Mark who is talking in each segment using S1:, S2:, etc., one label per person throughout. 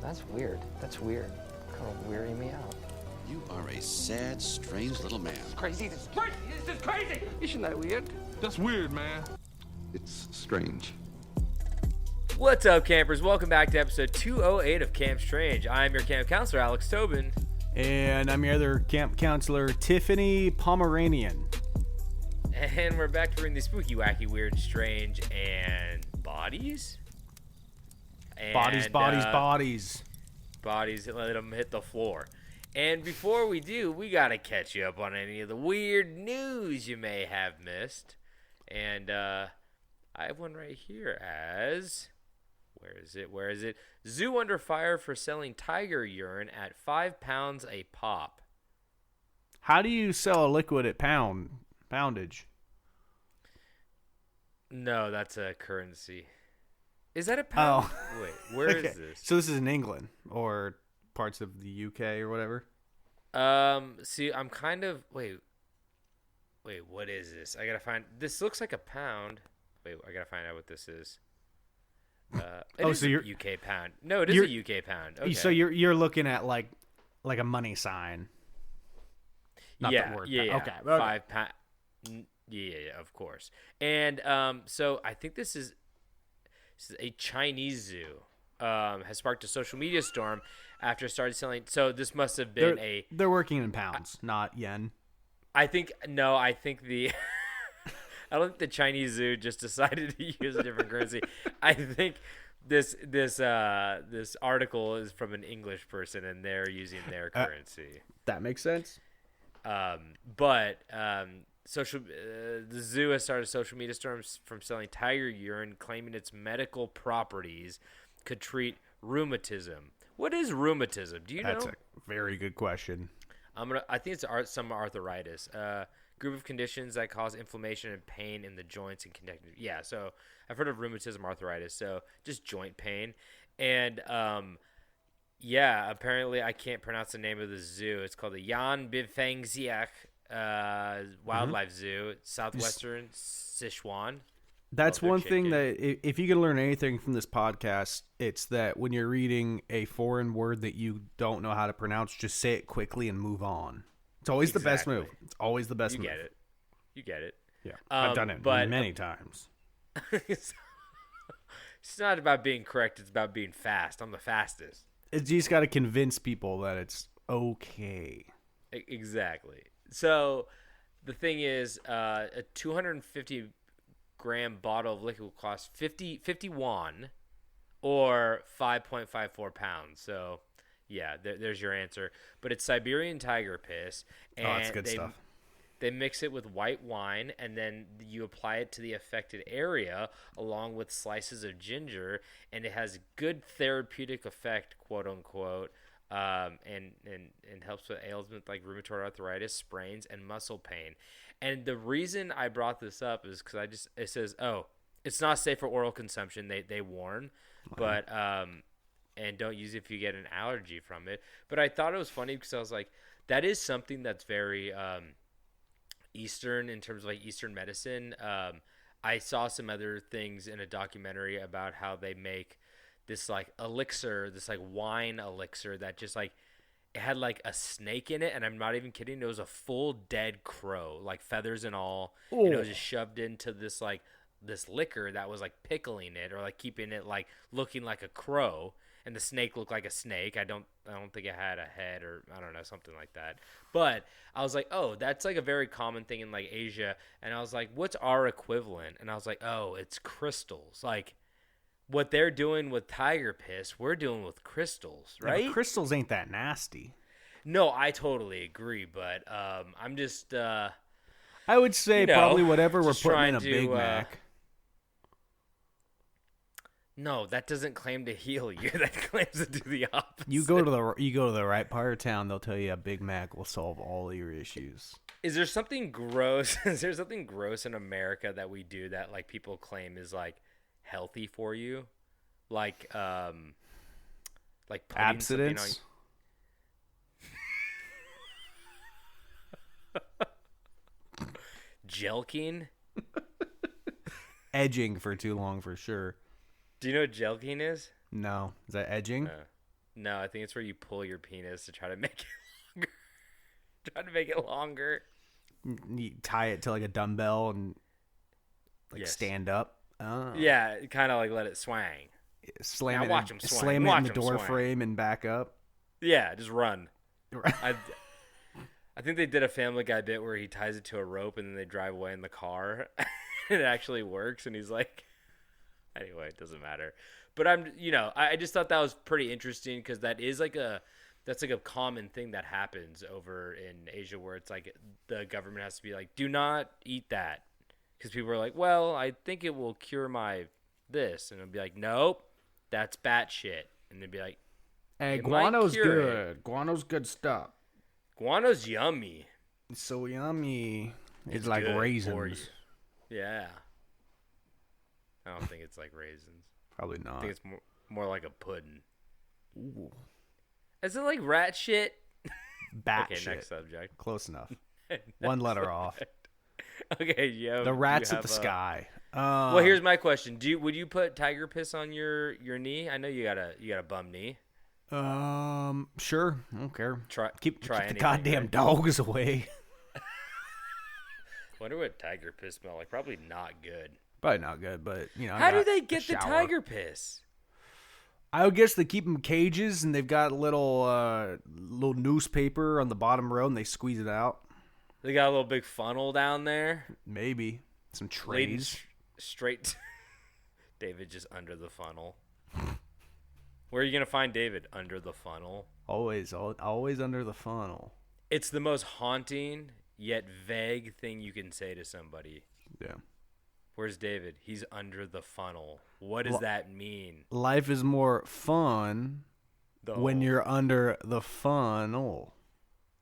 S1: That's weird. That's weird. Kind of wearing me out.
S2: You are a sad, strange little man.
S1: Crazy. This is crazy. This is crazy.
S3: Isn't that weird?
S4: That's weird, man.
S5: It's strange.
S6: What's up, campers? Welcome back to episode 208 of Camp Strange. I'm your camp counselor, Alex Tobin.
S7: And I'm your other camp counselor, Tiffany Pomeranian.
S6: And we're back to bring the spooky, wacky, weird, strange, and bodies?
S7: Bodies.
S6: Bodies, let them hit the floor. And before we do, we got to catch you up on any of the weird news you may have missed. And I have one right here as... Where is it? Zoo under fire for selling tiger urine at 5 pounds a pop.
S7: How do you sell a liquid at poundage?
S6: No, that's a currency. Is that a pound?
S7: Oh.
S6: Wait, where
S7: Okay.
S6: is this?
S7: So this is in England or parts of the UK or whatever?
S6: See, I'm kind of... Wait, what is this? I gotta find... This looks like a pound. Wait, I gotta find out what this is. So you're UK pound. No, it is a UK pound. Okay.
S7: So you're looking at like a money sign. Not
S6: yeah,
S7: the word.
S6: yeah.
S7: Okay.
S6: 5 pound. Yeah, of course. And so I think this is a Chinese zoo. Has sparked a social media storm after it started selling. So this must have been
S7: They're working in pounds, not yen.
S6: I think the. I don't think the Chinese zoo just decided to use a different currency. I think this article is from an English person and they're using their currency.
S7: That makes sense.
S6: The zoo has started social media storms from selling tiger urine, claiming its medical properties could treat rheumatism. What is rheumatism? Do you know?
S7: That's a very good question.
S6: I think it's some arthritis. Group of conditions that cause inflammation and pain in the joints and connective. Yeah, so I've heard of rheumatism, arthritis, so just joint pain. And apparently I can't pronounce the name of the zoo. It's called the Yan Bifangxiak Wildlife Zoo, southwestern Sichuan.
S7: That's one thing that if you can learn anything from this podcast, it's that when you're reading a foreign word that you don't know how to pronounce, just say it quickly and move on. It's always the best move. It's always the best move.
S6: You get it.
S7: Yeah, I've done it many times.
S6: It's not about being correct. It's about being fast. I'm the fastest.
S7: You just got to convince people that it's okay.
S6: Exactly. So the thing is, a 250-gram bottle of liquid will cost 50 won or 5.54 pounds. So... yeah, there's your answer. But it's Siberian tiger piss. And
S7: that's good stuff.
S6: They mix it with white wine, and then you apply it to the affected area along with slices of ginger, and it has good therapeutic effect, quote unquote, and helps with ailments like rheumatoid arthritis, sprains, and muscle pain. And the reason I brought this up is because it says, it's not safe for oral consumption. They warn, but and don't use it if you get an allergy from it. But I thought it was funny because I was like, that is something that's very Eastern in terms of like Eastern medicine. I saw some other things in a documentary about how they make this like elixir, this like wine elixir that just like it had like a snake in it, and I'm not even kidding. It was a full dead crow, like feathers and all, and it was just shoved into this like this liquor that was like pickling it or like keeping it like looking like a crow. And the snake looked like a snake. I don't think it had a head or I don't know, something like that. But I was like, oh, that's like a very common thing in like Asia. And I was like, what's our equivalent? And I was like, oh, it's crystals. Like what they're doing with tiger piss, we're doing with crystals, right?
S7: Yeah, crystals ain't that nasty.
S6: No, I totally agree. But I'm just
S7: I would say probably whatever we're putting in a Big Mac.
S6: No, that doesn't claim to heal you. That claims to do the opposite.
S7: You go to the right part of town, they'll tell you a Big Mac will solve all your issues.
S6: Is there something gross? Is there something gross in America that we do that like people claim is like healthy for you? Like putting
S7: abstinence.
S6: Jelking?
S7: Edging for too long for sure.
S6: Do you know what jelking is?
S7: No. Is that edging?
S6: No, I think it's where you pull your penis to try to make it longer. Try to make it longer.
S7: You tie it to like a dumbbell and stand up. Oh.
S6: Yeah, kind of like let it swang.
S7: Slam
S6: now
S7: it.
S6: Watch him swing.
S7: Slam
S6: watch
S7: it in the door
S6: swing.
S7: frame and back up.
S6: Yeah, just run. I think they did a Family Guy bit where he ties it to a rope and then they drive away in the car. It actually works, and he's like, anyway, it doesn't matter. But I just thought that was pretty interesting because that's like a common thing that happens over in Asia where it's like the government has to be like, do not eat that, because people are like, well, I think it will cure my this, and it'll be like, nope, that's batshit, and they'd be like,
S7: hey, guano's good. Guano's good stuff.
S6: Guano's yummy.
S7: It's so yummy. It's
S6: like
S7: like
S6: raisins.
S7: raisins.
S6: Yeah. I don't think it's like raisins.
S7: Probably not.
S6: I think it's more like a pudding.
S7: Ooh.
S6: Is it like rat shit?
S7: Bat
S6: okay,
S7: shit.
S6: next subject.
S7: Close enough. One letter off.
S6: Okay, yeah.
S7: The rat's at the sky.
S6: Well, here's my question: would you put tiger piss on your knee? I know you got a bum knee.
S7: Sure. I don't care. Keep the
S6: anything,
S7: goddamn
S6: right?
S7: dogs away.
S6: Wonder what tiger piss smell like. Probably not good.
S7: Probably not good, but
S6: how do they get the tiger piss?
S7: I would guess they keep them in cages, and they've got little newspaper on the bottom row, and they squeeze it out.
S6: They got a little big funnel down there.
S7: Maybe some trays.
S6: Straight. David just under the funnel. Where are you gonna find David? Under the funnel.
S7: Always under the funnel.
S6: It's the most haunting yet vague thing you can say to somebody.
S7: Yeah.
S6: Where's David? He's under the funnel. What does that mean?
S7: Life is more fun when you're under the funnel.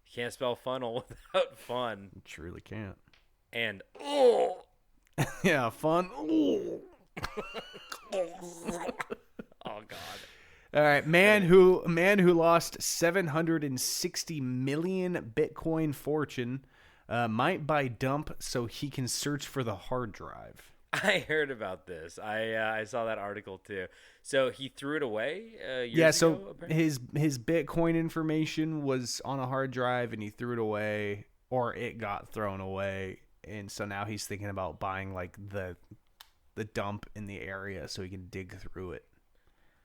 S6: You can't spell funnel without fun.
S7: You truly can't.
S6: And
S7: yeah, fun.
S6: Oh God.
S7: All right, man who lost 760 million Bitcoin fortune might buy dump so he can search for the hard drive.
S6: I heard about this. I saw that article too. So he threw it away.
S7: So
S6: ago, apparently?
S7: his Bitcoin information was on a hard drive and he threw it away, or it got thrown away, and so now he's thinking about buying like the dump in the area so he can dig through it.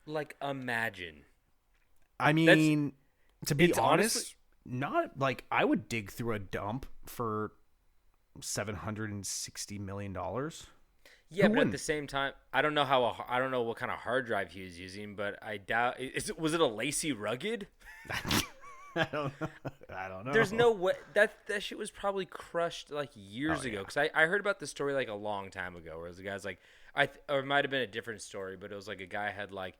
S6: Like, imagine.
S7: I mean, to be honest,
S6: honestly,
S7: not like I would dig through a dump for $760 million.
S6: Yeah, but at the same time, I don't know what kind of hard drive he was using, but I doubt. Was it a Lacy Rugged?
S7: I don't know.
S6: There's no way that shit was probably crushed like years ago. Because I heard about this story like a long time ago, where the guy's like, or it might have been a different story, but it was like a guy had like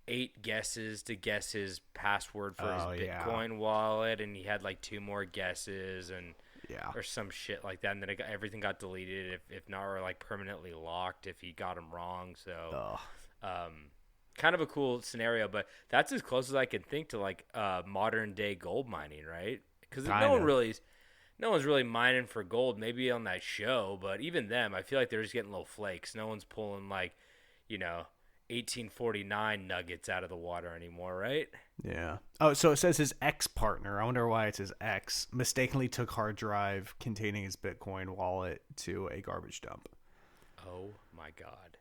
S6: 8 guesses to guess his password for his Bitcoin wallet, and he had like 2 more guesses, and or some shit like that, and then everything got deleted if not, or like permanently locked if he got them wrong. So kind of a cool scenario, but that's as close as I can think to like modern day gold mining, right? Because no one's really mining for gold, maybe on that show, but even them, I feel like they're just getting little flakes. No one's pulling like 1849 nuggets out of the water anymore, right?
S7: Yeah. Oh, so it says his ex-partner, I wonder why it's his ex, mistakenly took hard drive containing his Bitcoin wallet to a garbage dump.
S6: Oh my God.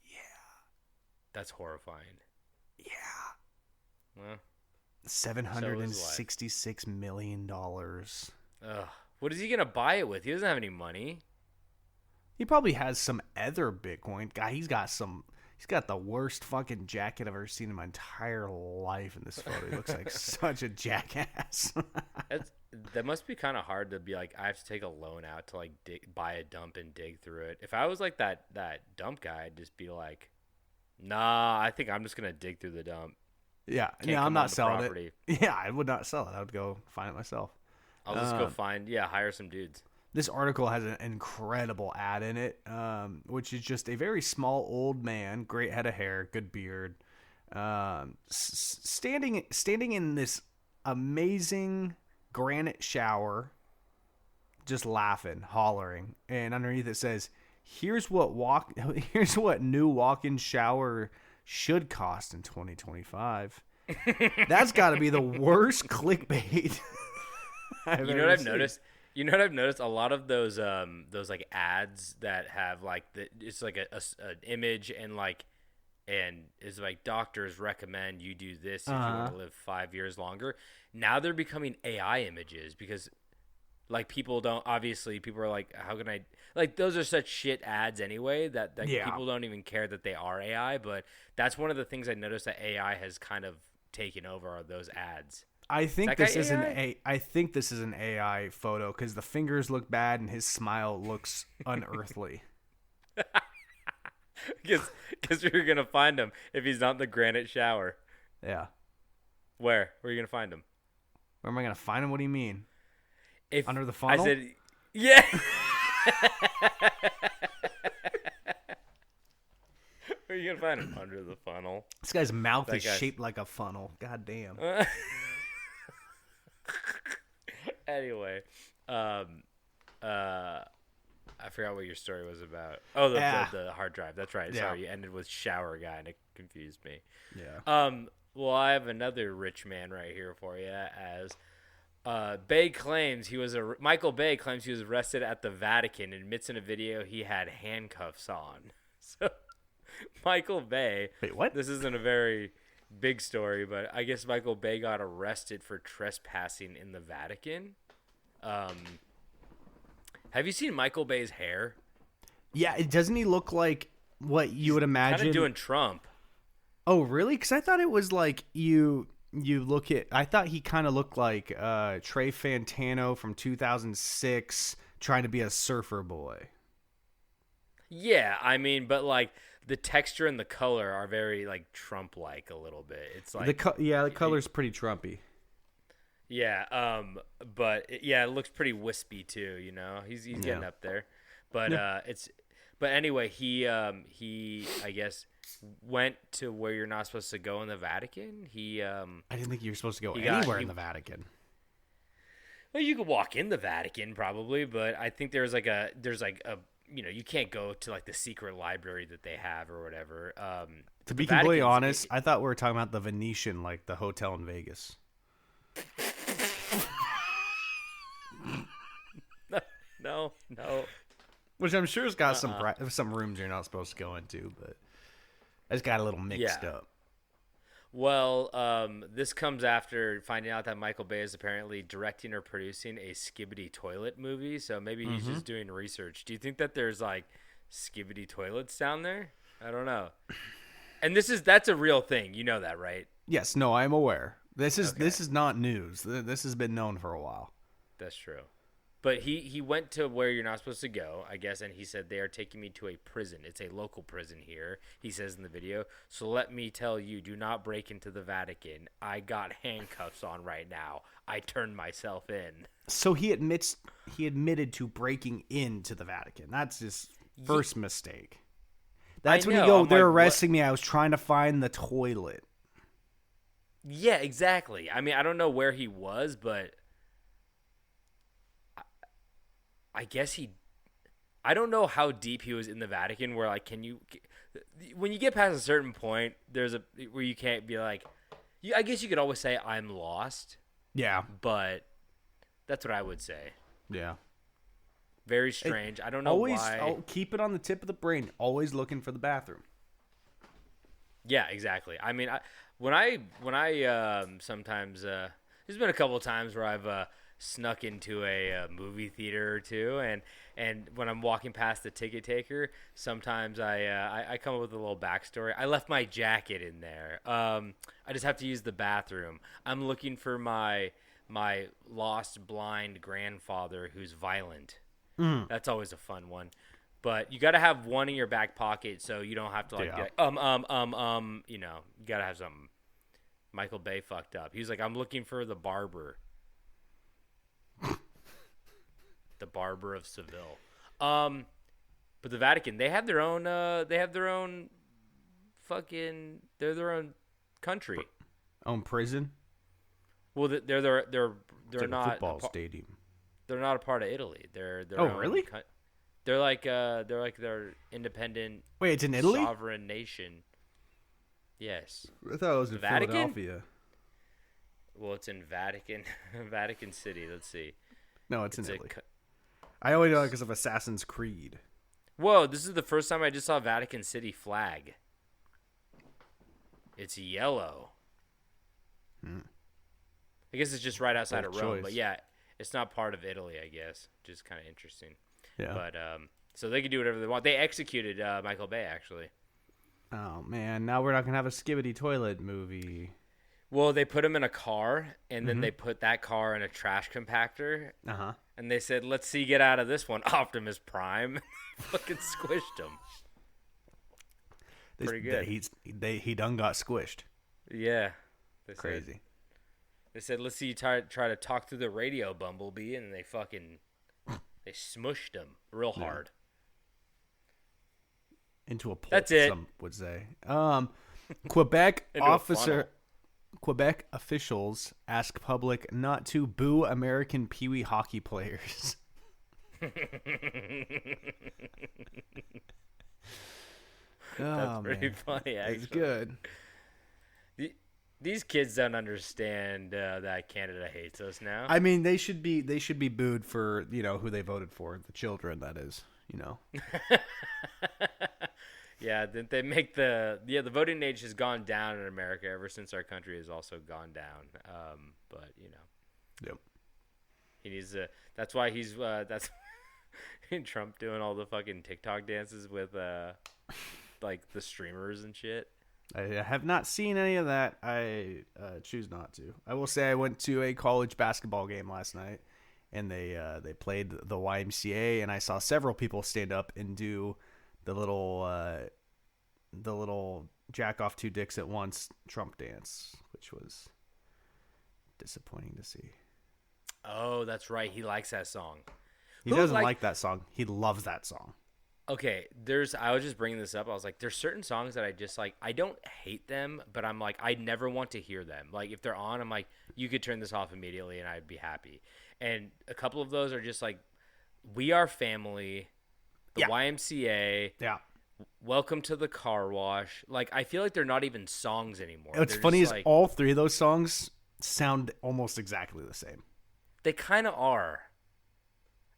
S6: Yeah. That's horrifying.
S7: Yeah.
S6: Well,
S7: $766 million.
S6: Ugh. What is he going to buy it with? He doesn't have any money.
S7: He probably has some other Bitcoin. Guy, he's got the worst fucking jacket I've ever seen in my entire life in this photo. He looks like such a jackass.
S6: That must be kind of hard to be like, I have to take a loan out to like buy a dump and dig through it. If I was like that dump guy, I'd just be like, nah, I think I'm just going to dig through the dump.
S7: Yeah. No, I'm not selling it. Yeah, I would not sell it. I would go find it myself.
S6: I'll just go hire some dudes.
S7: This article has an incredible ad in it, which is just a very small old man, great head of hair, good beard, standing in this amazing granite shower, just laughing, hollering, and underneath it says, "Here's what new walk-in shower should cost in 2025. That's got to be the worst clickbait.
S6: You know what I've noticed? You know what I've noticed? A lot of those like ads that have like it's like an image and it's like doctors recommend you do this if you want to live 5 years longer. Now they're becoming AI images because like people are like, how can I, like, those are such shit ads anyway that people don't even care that they are AI. But that's one of the things I noticed that AI has kind of taken over are those ads.
S7: I think this is an AI photo because the fingers look bad and his smile looks unearthly.
S6: Because you're gonna find him if he's not in the granite shower.
S7: Yeah.
S6: Where are you gonna find him?
S7: Where am I gonna find him? What do you mean? Under the
S6: I
S7: funnel?
S6: said, yeah. Where are you gonna find him? Under the funnel.
S7: This guy's mouth is shaped like a funnel. God damn.
S6: Anyway, I forgot what your story was about. Oh, the hard drive. That's right.
S7: Yeah.
S6: Sorry, you ended with shower guy, and it confused me.
S7: Yeah.
S6: Well, I have another rich man right here for you. As Bay claims Michael Bay claims he was arrested at the Vatican and admits in a video he had handcuffs on. So, Michael Bay.
S7: Wait, what?
S6: This isn't a very big story, but I guess Michael Bay got arrested for trespassing in the Vatican. Have you seen Michael Bay's hair?
S7: Yeah, doesn't he look like what you would imagine?
S6: Kind of doing Trump.
S7: Oh, really? Because I thought it was like you look at. I thought he kind of looked like Trey Fantano from 2006 trying to be a surfer boy.
S6: Yeah, I mean, but like the texture and the color are very like Trump-like a little bit. It's like
S7: the color's pretty Trumpy.
S6: Yeah, but it looks pretty wispy too. You know, he's getting up there, but But anyway, he I guess went to where you're not supposed to go in the Vatican.
S7: I didn't think you were supposed to go anywhere in the Vatican.
S6: Well, you could walk in the Vatican probably, but I think there's like a you can't go to like the secret library that they have or whatever.
S7: To be completely honest, I thought we were talking about the Venetian, like the hotel in Vegas.
S6: No.
S7: Which I'm sure has got some rooms you're not supposed to go into, but I just got a little mixed up.
S6: Well, this comes after finding out that Michael Bay is apparently directing or producing a Skibbity toilet movie, so maybe he's just doing research. Do you think that there's like Skibbity toilets down there? I don't know. And that's a real thing. You know that, right?
S7: Yes, no, I'm aware. This is not news. This has been known for a while.
S6: That's true. But he went to where you're not supposed to go, I guess, and he said, they are taking me to a prison. It's a local prison here, he says in the video. So let me tell you, do not break into the Vatican. I got handcuffs on right now. I turned myself in.
S7: So he admitted to breaking into the Vatican. That's his first mistake. That's when you go, they're arresting me. I was trying to find the toilet.
S6: Yeah, exactly. I mean, I don't know where he was, but I guess I don't know how deep he was in the Vatican where, like, when you get past a certain point, where you can't be like, I guess you could always say I'm lost.
S7: Yeah.
S6: But that's what I would say.
S7: Yeah.
S6: Very strange. I don't know why.
S7: I'll keep it on the tip of the brain. Always looking for the bathroom.
S6: Yeah, exactly. I mean, when I sometimes, there's been a couple of times where I've, snuck into a movie theater or two, and when I'm walking past the ticket taker, sometimes I come up with a little backstory. I left my jacket in there. I just have to use the bathroom. I'm looking for my lost blind grandfather who's violent. That's always a fun one. But you got to have one in your back pocket so you don't have to be like, you got to have something. Michael Bay fucked up. He was like, I'm looking for the barber. The Barber of Seville. But the Vatican, they have their own fucking, they're their own country.
S7: Own prison?
S6: Well, they're
S7: like
S6: not
S7: a football stadium.
S6: They're not a part of Italy. They're
S7: really?
S6: They're like their independent.
S7: Wait, it's in Italy?
S6: Sovereign nation. Yes.
S7: I thought it was in
S6: Vatican?
S7: Philadelphia.
S6: Well, it's in Vatican City. Let's see.
S7: No, it's in Italy. I only know it because of Assassin's Creed.
S6: Whoa, this is the first time I just saw Vatican City flag. It's yellow. I guess it's just right outside of Rome, but yeah, it's not part of Italy, I guess, which is kind of interesting.
S7: Yeah.
S6: But so they can do whatever they want. They executed Michael Bay, actually.
S7: Oh man, now we're not gonna have a Skibbity Toilet movie.
S6: Well, they put him in a car, and then they put that car in a trash compactor. And they said, "Let's see, get out of this one, Optimus Prime." Fucking squished him. Pretty good.
S7: He done got squished.
S6: Yeah.
S7: Crazy.
S6: They said, "Let's see you try to talk through the radio, Bumblebee," and they smushed him real hard.
S7: Into a pulp,
S6: That's it.
S7: some would say. Quebec officials ask public not to boo American Pee Wee hockey players.
S6: That's pretty funny, actually.
S7: It's good.
S6: These kids don't understand that Canada hates us now.
S7: I mean, they should be booed for, who they voted for, the children, that is,
S6: Yeah, they make the voting age has gone down in America ever since our country has also gone down. But
S7: Yep.
S6: he needs to. That's why he's that's Trump doing all the fucking TikTok dances with like the streamers and shit.
S7: I have not seen any of that. I choose not to. I will say I went to a college basketball game last night, and they played the YMCA, and I saw several people stand up and do the little jack off two dicks at once Trump dance, which was disappointing to see.
S6: Oh, that's right. He likes that song.
S7: He doesn't like that song. He loves that song.
S6: Okay, I was just bringing this up. I was like, there's certain songs that I just like. I don't hate them, but I'm like, I never want to hear them. Like, if they're on, I'm like, you could turn this off immediately and I'd be happy. And a couple of those are just like, We Are Family, the YMCA, Welcome to the Car Wash. Like, I feel like they're not even songs anymore.
S7: What's funny is all three of those songs sound almost exactly the same.
S6: They kind of are.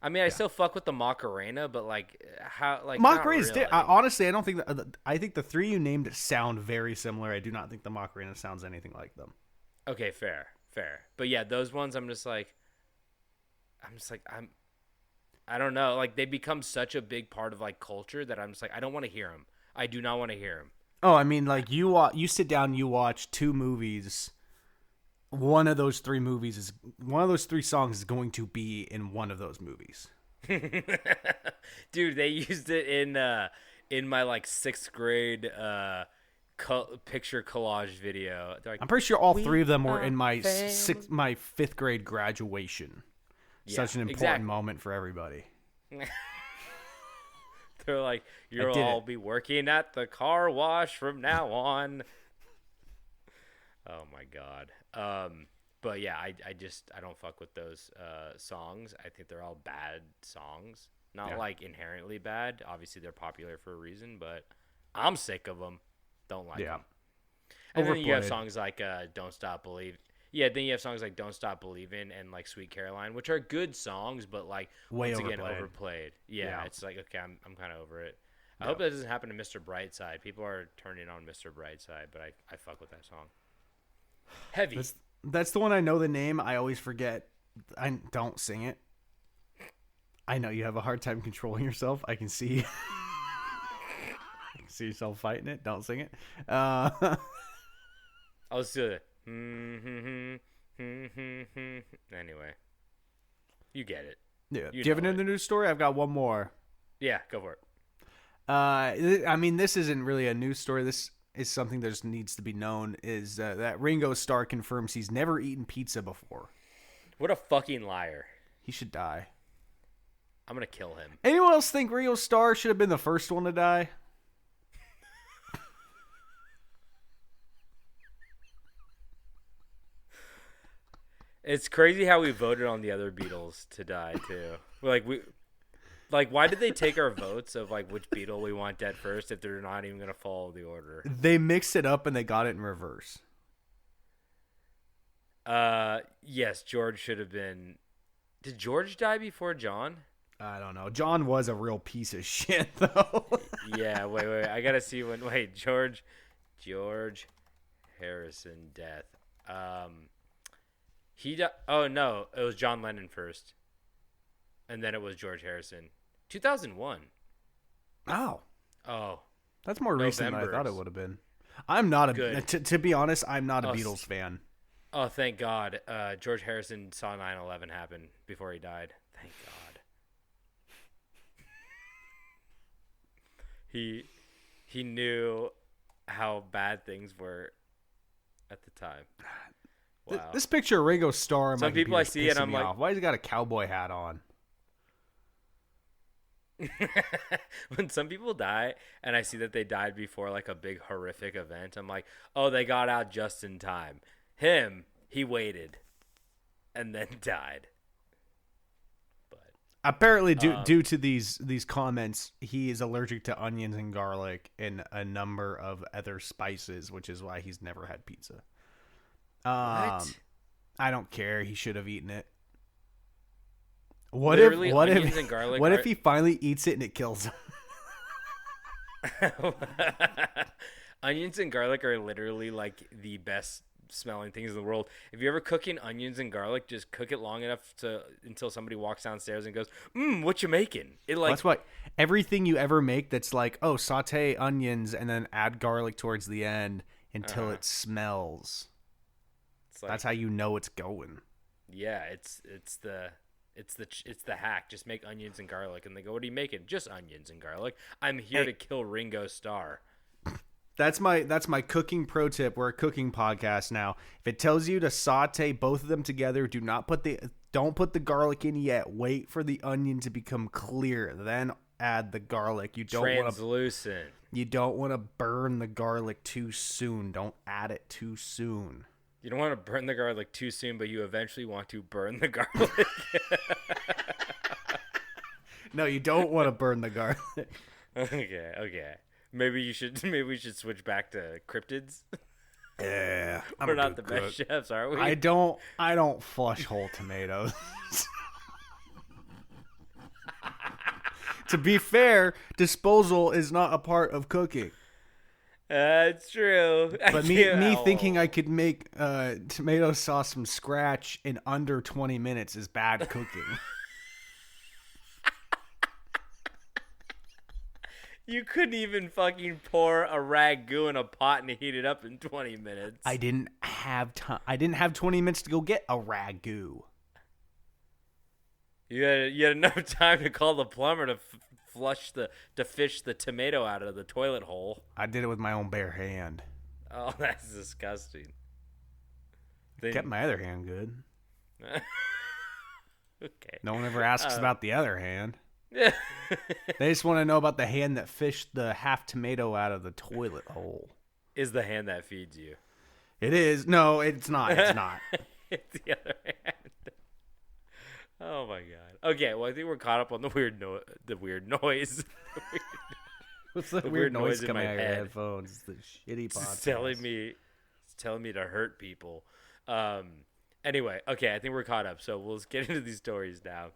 S6: I mean, I still fuck with the Macarena, but like how like
S7: Macarena's
S6: really.
S7: Honestly, I don't think I think the three you named sound very similar. I do not think the Macarena sounds anything like them.
S6: Okay, fair. But yeah, those ones I don't know. Like they become such a big part of like culture that I'm just like I don't want to hear them. I do not want to hear them.
S7: Oh, I mean, like you sit down, you watch two movies. One of those three songs is going to be in one of those movies.
S6: Dude, they used it in my like 6th grade picture collage video. Like,
S7: I'm pretty sure all three of them were in my 5th grade graduation.
S6: Yeah,
S7: such an important moment for everybody.
S6: They're like, you'll all be working at the car wash from now on. Oh my god. But yeah, I don't fuck with those songs. I think they're all bad songs. Not like inherently bad. Obviously they're popular for a reason, but I'm sick of them. Don't like them. And then you have songs like Don't Stop Believing. Yeah, then you have songs like Don't Stop Believing and like Sweet Caroline, which are good songs, but like once again overplayed. Yeah, it's like okay, I'm kind of over it. I hope that doesn't happen to Mr. Brightside. People are turning on Mr. Brightside, but I fuck with that song. Heavy.
S7: That's the one I know the name. I always forget. I don't sing it. I know you have a hard time controlling yourself. I can see. I can see yourself fighting it. Don't sing it.
S6: I'll just do it. Anyway, you get it.
S7: Yeah. Do you have another news story? I've got one more.
S6: Yeah, go for it.
S7: I mean, this isn't really a news story. This is something that just needs to be known. Is that Ringo Starr confirms he's never eaten pizza before.
S6: What a fucking liar.
S7: He should die.
S6: I'm gonna kill him.
S7: Anyone else think Ringo Starr should have been the first one to die?
S6: It's crazy how we voted on the other Beatles to die too. Like, why did they take our votes of like which beetle we want dead first if they're not even gonna follow the order?
S7: They mixed it up and they got it in reverse.
S6: Yes, George should have been. Did George die before John?
S7: I don't know. John was a real piece of shit, though.
S6: Yeah, wait. I gotta see when. Wait, George Harrison death. He died. Oh no, it was John Lennon first, and then it was George Harrison. 2001.
S7: Oh,
S6: Oh,
S7: that's more recent than I thought it
S6: Novembers.
S7: would have been. I'm not a.
S6: Good.
S7: To be honest, I'm not a
S6: Oh,
S7: Beatles fan.
S6: oh, thank God. George Harrison saw 9/11 happen before he died. Thank God. He knew how bad things were at the time. Wow.
S7: This picture of Ringo Starr. On
S6: Some
S7: my
S6: people I
S7: computer's
S6: see and
S7: pissing
S6: I'm
S7: me
S6: like-
S7: off. Why has he got a cowboy hat on?
S6: When some people die and I see that they died before like a big horrific event, I'm like, oh, they got out just in time. Him, he waited and then died. But
S7: Apparently, due to these comments, he is allergic to onions and garlic and a number of other spices, which is why he's never had pizza.
S6: what?
S7: I don't care. He should have eaten it. What
S6: Literally,
S7: if
S6: onions and garlic
S7: what
S6: are-
S7: if he finally eats it and it kills him?
S6: Onions and garlic are literally like the best smelling things in the world. If you're ever cooking onions and garlic, just cook it long enough until somebody walks downstairs and goes, what you making? It like
S7: That's what everything you ever make that's like, oh, saute onions and then add garlic towards the end until it smells.
S6: it's like,
S7: That's how you know it's going.
S6: yeah, it's the hack. Just make onions and garlic, and they go, "What are you making?" Just onions and garlic. I'm here to kill Ringo Starr.
S7: That's my cooking pro tip. We're a cooking podcast now. If it tells you to saute both of them together, don't put the garlic in yet. Wait for the onion to become clear, then add the garlic. You don't want to burn the garlic too soon. Don't add it too soon.
S6: You don't want to burn the garlic too soon, but you eventually want to burn the garlic.
S7: No, you don't want to burn the garlic.
S6: Okay. Maybe we should switch back to cryptids.
S7: Yeah,
S6: We're not the best chefs, are we?
S7: I don't flush whole tomatoes. To be fair, disposal is not a part of cooking.
S6: It's true.
S7: But me thinking I could make tomato sauce from scratch in under 20 minutes is bad cooking.
S6: You couldn't even fucking pour a ragu in a pot and heat it up in 20 minutes.
S7: I didn't have time. I didn't have 20 minutes to go get a ragu.
S6: You had enough time to call the plumber to fish the tomato out of the toilet hole.
S7: I did it with my own bare hand.
S6: Oh, that's disgusting. Then-
S7: Kept my other hand good.
S6: Okay.
S7: No one ever asks about the other hand. They just want to know about the hand that fished the half tomato out of the toilet hole.
S6: Is the hand that feeds you?
S7: It is. No, it's not. It's not.
S6: It's the other hand. Oh my god. Okay, well I think we're caught up on the weird noise.
S7: What's the
S6: The
S7: weird noise
S6: in
S7: coming
S6: my
S7: out of your
S6: head.
S7: headphones? It's the shitty podcast.
S6: It's telling me to hurt people. Anyway, okay, I think we're caught up. So we'll get into these stories now.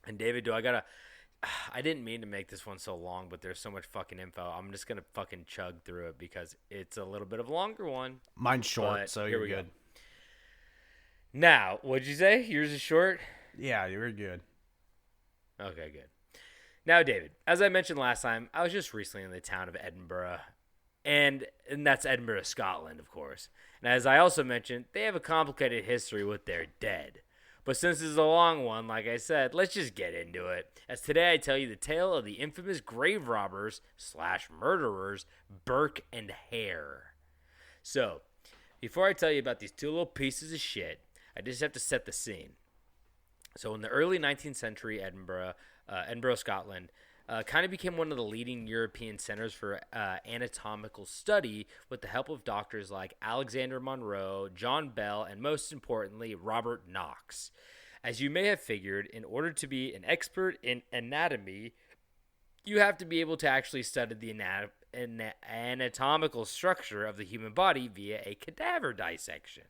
S6: And David, I didn't mean to make this one so long, but there's so much fucking info. I'm just gonna fucking chug through it because it's a little bit of a longer one.
S7: Mine's short,
S6: But
S7: so
S6: here
S7: you're
S6: we go.
S7: good.
S6: Now, what'd you say? Yours is short?
S7: Yeah, you're good.
S6: Okay, good. Now, David, as I mentioned last time, I was just recently in the town of Edinburgh, and that's Edinburgh, Scotland, of course. And as I also mentioned, they have a complicated history with their dead. But since this is a long one, like I said, let's just get into it. As today I tell you the tale of the infamous grave robbers / murderers, Burke and Hare. So, before I tell you about these two little pieces of shit, I just have to set the scene. So in the early 19th century, Edinburgh, Scotland, kind of became one of the leading European centers for anatomical study with the help of doctors like Alexander Monro, John Bell, and most importantly, Robert Knox. As you may have figured, in order to be an expert in anatomy, you have to be able to actually study the anatomical structure of the human body via a cadaver dissection.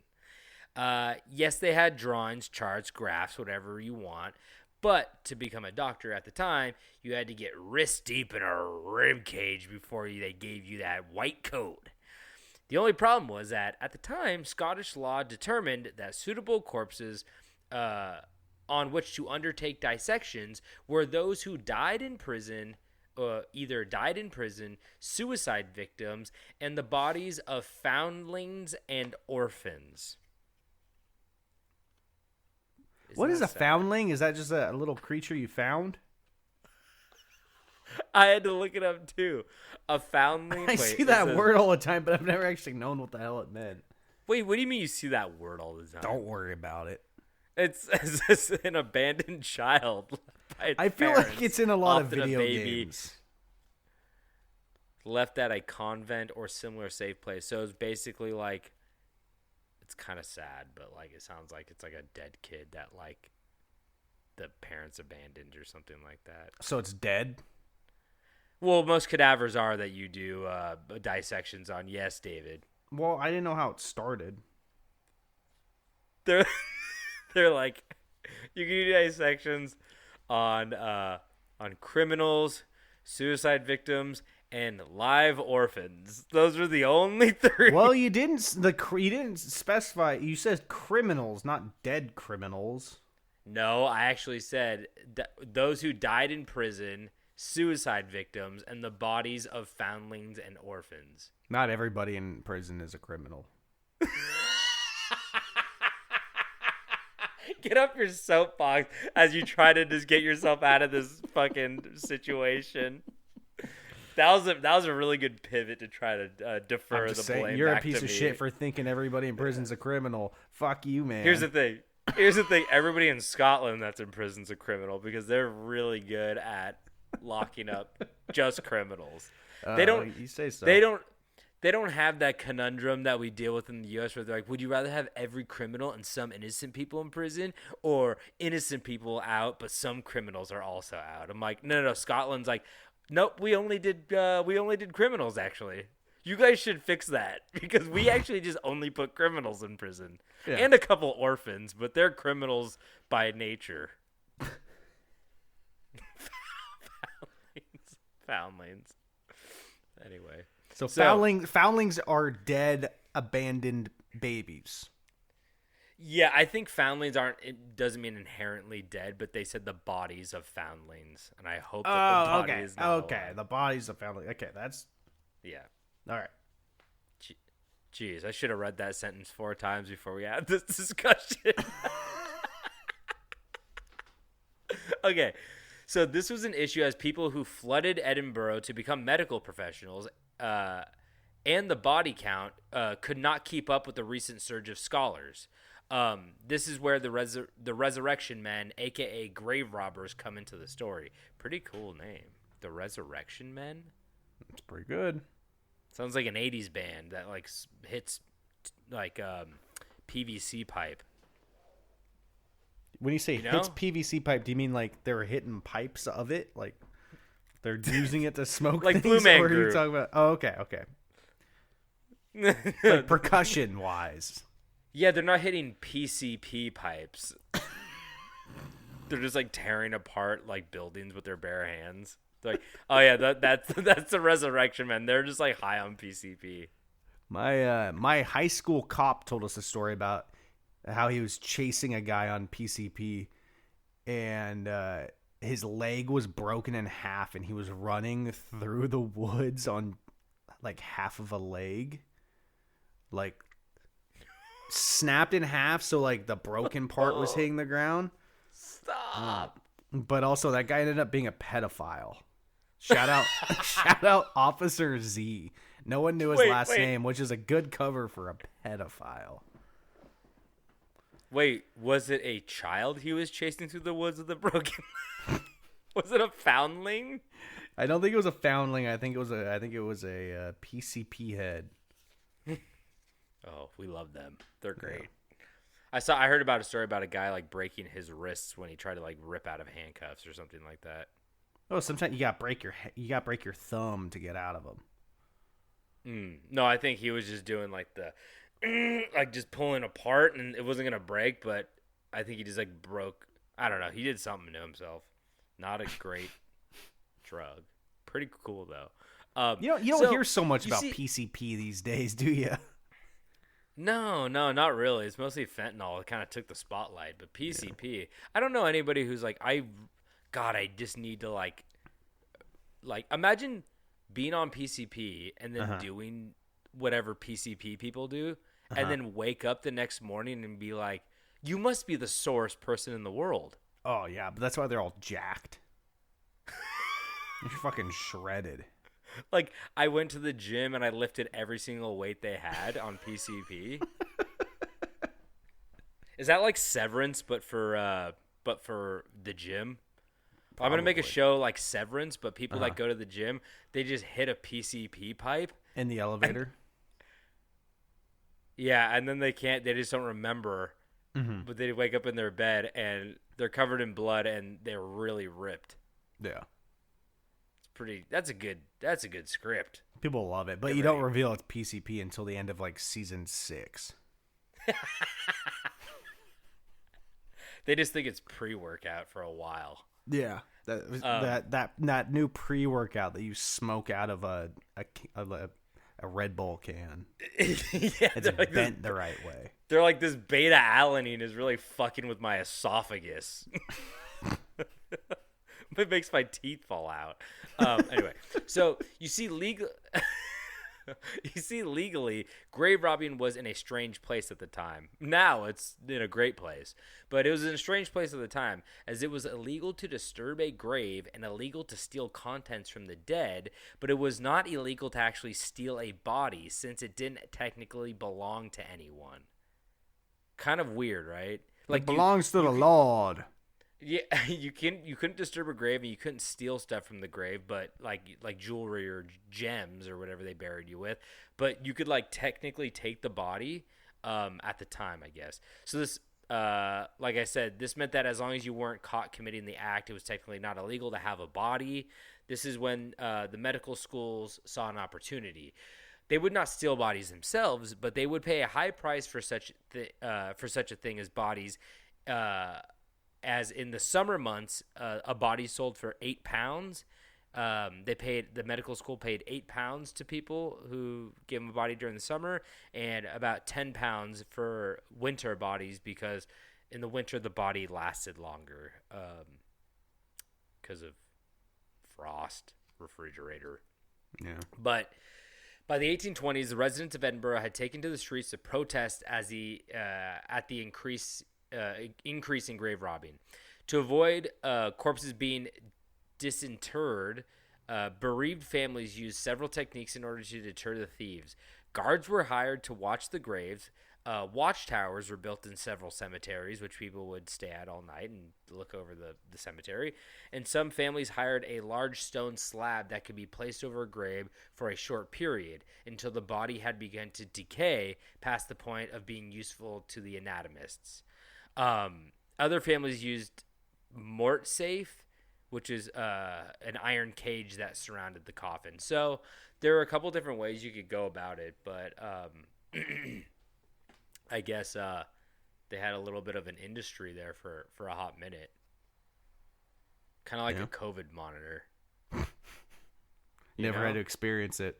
S6: Yes, they had drawings, charts, graphs, whatever you want, but to become a doctor at the time, you had to get wrist deep in a rib cage before they gave you that white coat. The only problem was that, at the time, Scottish law determined that suitable corpses on which to undertake dissections were those who died in prison, either died in prison, suicide victims, and the bodies of foundlings and orphans.
S7: What is a foundling? Is that just a little creature you found?
S6: I had to look it up too. A foundling.
S7: I see that word all the time, but I've never actually known what the hell it meant.
S6: Wait, what do you mean you see that word all the time?
S7: Don't worry about it.
S6: It's just an abandoned child.
S7: I feel like it's in a lot of video games.
S6: Left at a convent or similar safe place. So it's basically like, it's kind of sad, but like it sounds like it's like a dead kid that like the parents abandoned or something like that.
S7: So it's dead?
S6: Well, most cadavers are that you do dissections on. Yes, David.
S7: Well, I didn't know how it started.
S6: They're like, you can do dissections on criminals, suicide victims, and live orphans. Those are the only three.
S7: Well, you didn't specify. You said criminals, not dead criminals.
S6: No, I actually said those who died in prison, suicide victims, and the bodies of foundlings and orphans.
S7: Not everybody in prison is a criminal.
S6: Get up your soapbox as you try to just get yourself out of this fucking situation. That was a really good pivot to try to defer the blame.
S7: You're
S6: back
S7: a piece
S6: to
S7: of
S6: me.
S7: shit for thinking everybody in prison's a criminal. Fuck you, man.
S6: Here's the thing. Everybody in Scotland that's in prison's a criminal because they're really good at locking up just criminals. They don't.
S7: You say so.
S6: They don't have that conundrum that we deal with in the U.S. where they're like, would you rather have every criminal and some innocent people in prison, or innocent people out but some criminals are also out? I'm like, no. Scotland's like, nope. We only did criminals actually. You guys should fix that because we actually just only put criminals in prison and a couple orphans, but they're criminals by nature. Foundlings. Anyway.
S7: So foundlings are dead, abandoned babies.
S6: Yeah, I think foundlings aren't. It doesn't mean inherently dead, but they said the bodies of foundlings, and I hope that the body is not alive.
S7: The bodies of foundlings. Okay, that's
S6: Yeah.
S7: all right.
S6: Jeez, I should have read that sentence 4 times before we had this discussion. Okay, so this was an issue as people who flooded Edinburgh to become medical professionals and the body count could not keep up with the recent surge of scholars. This is where the Resurrection Men, a.k.a. grave robbers, come into the story. Pretty cool name. The Resurrection Men?
S7: It's pretty good.
S6: Sounds like an 80s band that like hits like PVC pipe.
S7: When you say hits PVC pipe, do you mean like they're hitting pipes of it? Like they're using it to smoke
S6: like
S7: things?
S6: Blue Man
S7: or are you
S6: Group.
S7: talking about? Oh, okay. Like percussion wise.
S6: Yeah, they're not hitting PCP pipes. They're just like tearing apart like buildings with their bare hands. They're like, oh yeah, that's the Resurrection Man. They're just like high on PCP.
S7: My high school cop told us a story about how he was chasing a guy on PCP, and his leg was broken in half, and he was running through the woods on like half of a leg, like snapped in half, so like the broken part was hitting the ground.
S6: Stop.
S7: But also that guy ended up being a pedophile. Shout out Officer Z. No one knew his last name, which is a good cover for a pedophile.
S6: Wait, was it a child he was chasing through the woods with a broken leg? Was it a foundling?
S7: I don't think it was a foundling. I think it was a PCP head.
S6: Oh, we love them. They're great. I heard about a story about a guy like breaking his wrists when he tried to like rip out of handcuffs or something like that.
S7: Oh, sometimes you got break your thumb to get out of them.
S6: No, I think he was just doing like the like just pulling apart, and it wasn't gonna break, but I think he just like broke. I don't know. He did something to himself. Not a great drug. Pretty cool though.
S7: You don't hear so much about PCP these days, do you?
S6: No, not really. It's mostly fentanyl. It kind of took the spotlight. But PCP, I don't know anybody who's like, I just need to like imagine being on PCP and then doing whatever PCP people do, and then wake up the next morning and be like, you must be the sorest person in the world.
S7: Oh yeah, but that's why they're all jacked. You're fucking shredded.
S6: Like, I went to the gym and I lifted every single weight they had on PCP. Is that like Severance, but for the gym? Probably. I'm gonna make a show like Severance, but people that go to the gym, they just hit a PCP pipe
S7: in the elevator.
S6: Yeah, and then they just don't remember. But they wake up in their bed and they're covered in blood and they're really ripped.
S7: Yeah.
S6: That's a good script.
S7: People love it, but you don't reveal it's PCP until the end of like season 6.
S6: They just think it's pre-workout for a while.
S7: Yeah, that new pre-workout that you smoke out of a Red Bull can.
S6: Yeah,
S7: it's like bent the right way.
S6: They're like, this beta alanine is really fucking with my esophagus. It makes my teeth fall out. Anyway, so you see legally, grave robbing was in a strange place at the time. Now it's in a great place, but it was in a strange place at the time, as it was illegal to disturb a grave and illegal to steal contents from the dead, but it was not illegal to actually steal a body since it didn't technically belong to anyone. Kind of weird, right?
S7: Like, it belongs to the Lord.
S6: Yeah, you couldn't disturb a grave and you couldn't steal stuff from the grave, but like jewelry or gems or whatever they buried you with. But you could like technically take the body at the time, I guess. So this, like I said, this meant that as long as you weren't caught committing the act, it was technically not illegal to have a body. This is when the medical schools saw an opportunity. They would not steal bodies themselves, but they would pay a high price for such a thing as bodies. As in the summer months, a body sold for £8. The medical school paid £8 to people who gave them a body during the summer, and about £10 for winter bodies, because in the winter the body lasted longer because of frost, refrigerator.
S7: Yeah.
S6: But by the 1820s, the residents of Edinburgh had taken to the streets to protest at the increase in grave robbing. To avoid corpses being disinterred, bereaved families used several techniques in order to deter the thieves. Guards were hired to watch the graves. Watchtowers were built in several cemeteries, which people would stay at all night and look over the cemetery. And some families hired a large stone slab that could be placed over a grave for a short period until the body had begun to decay past the point of being useful to the anatomists. Other families used mortsafe, which is an iron cage that surrounded the coffin. So there are a couple different ways you could go about it, but I guess they had a little bit of an industry there for a hot minute. Kind of like a COVID monitor.
S7: Never had to experience it.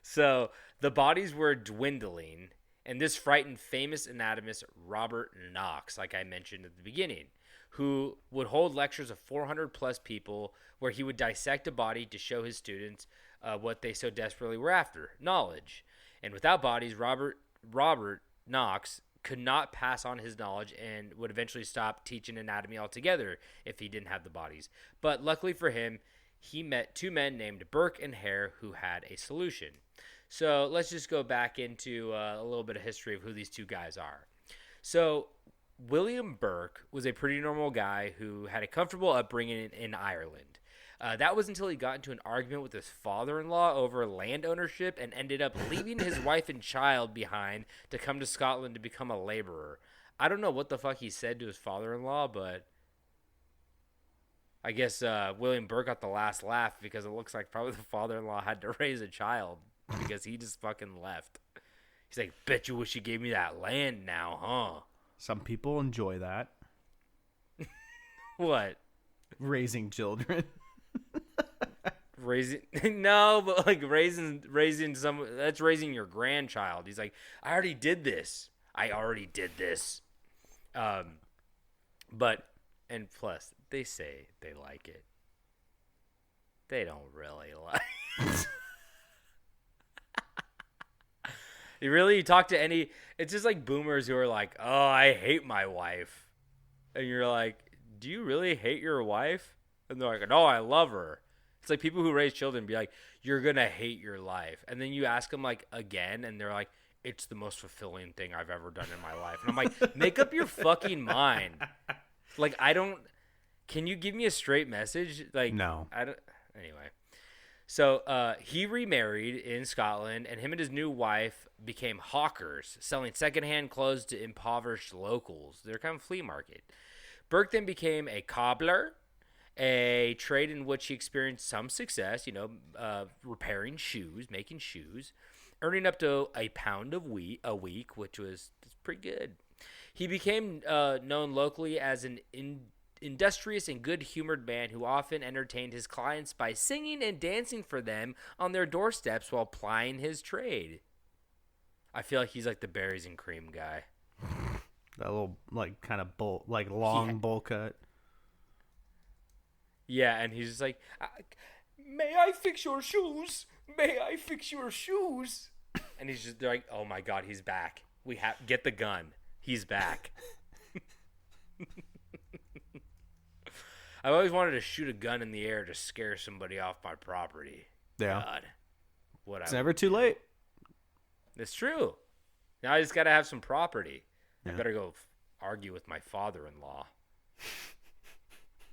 S6: So the bodies were dwindling, and this frightened famous anatomist Robert Knox, like I mentioned at the beginning, who would hold lectures of 400 plus people where he would dissect a body to show his students what they so desperately were after, knowledge. And without bodies, Robert Knox could not pass on his knowledge and would eventually stop teaching anatomy altogether if he didn't have the bodies. But luckily for him, he met two men named Burke and Hare who had a solution. So let's just go back into a little bit of history of who these two guys are. So William Burke was a pretty normal guy who had a comfortable upbringing in Ireland. That was until he got into an argument with his father-in-law over land ownership and ended up leaving his wife and child behind to come to Scotland to become a laborer. I don't know what the fuck he said to his father-in-law, but I guess William Burke got the last laugh because it looks like probably the father-in-law had to raise a child because he just fucking left. He's like, bet you wish you gave me that land now, huh?
S7: Some people enjoy that.
S6: What?
S7: Raising children.
S6: Raising no, but like raising some, that's raising your grandchild. He's like, I already did this. But and plus they say they like it. They don't really like it. You talk to any, it's just like boomers who are like, oh, I hate my wife. And you're like, do you really hate your wife? And they're like, no, I love her. It's like people who raise children be like, you're going to hate your life. And then you ask them like again, and they're like, it's the most fulfilling thing I've ever done in my life. And I'm like, make up your fucking mind. Like, can you give me a straight message? Like,
S7: no.
S6: Anyway. So he remarried in Scotland, and him and his new wife became hawkers, selling secondhand clothes to impoverished locals. They're kind of flea market. Burke then became a cobbler, a trade in which he experienced some success, repairing shoes, making shoes, earning up to £1 a week, which was pretty good. He became known locally as an industrious and good-humored man who often entertained his clients by singing and dancing for them on their doorsteps while plying his trade. I feel like he's like the berries and cream guy.
S7: That little, like, kind of bowl, like long bowl cut.
S6: Yeah, and he's just like, may I fix your shoes? May I fix your shoes? And they're like, oh my God, he's back. Get the gun. He's back. I've always wanted to shoot a gun in the air to scare somebody off my property.
S7: Yeah.
S6: God.
S7: It's never too late.
S6: It's true. Now I just got to have some property.
S7: Yeah.
S6: I better go argue with my father-in-law.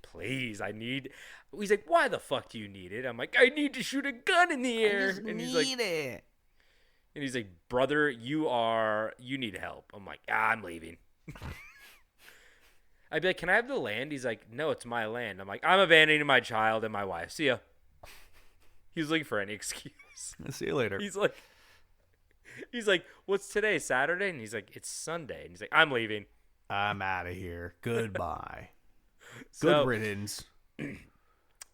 S6: Please, He's like, why the fuck do you need it? I'm like, I need to shoot a gun in the air. And he's like,
S7: it.
S6: And he's like, brother, you need help. I'm like, I'm leaving. I'd be like, can I have the land? He's like, no, it's my land. I'm like, I'm abandoning my child and my wife. See ya. He's looking for any excuse.
S7: I'll see you later.
S6: He's like, what's today, Saturday? And he's like, it's Sunday. And he's like, I'm leaving.
S7: I'm out of here. Goodbye. Good riddance.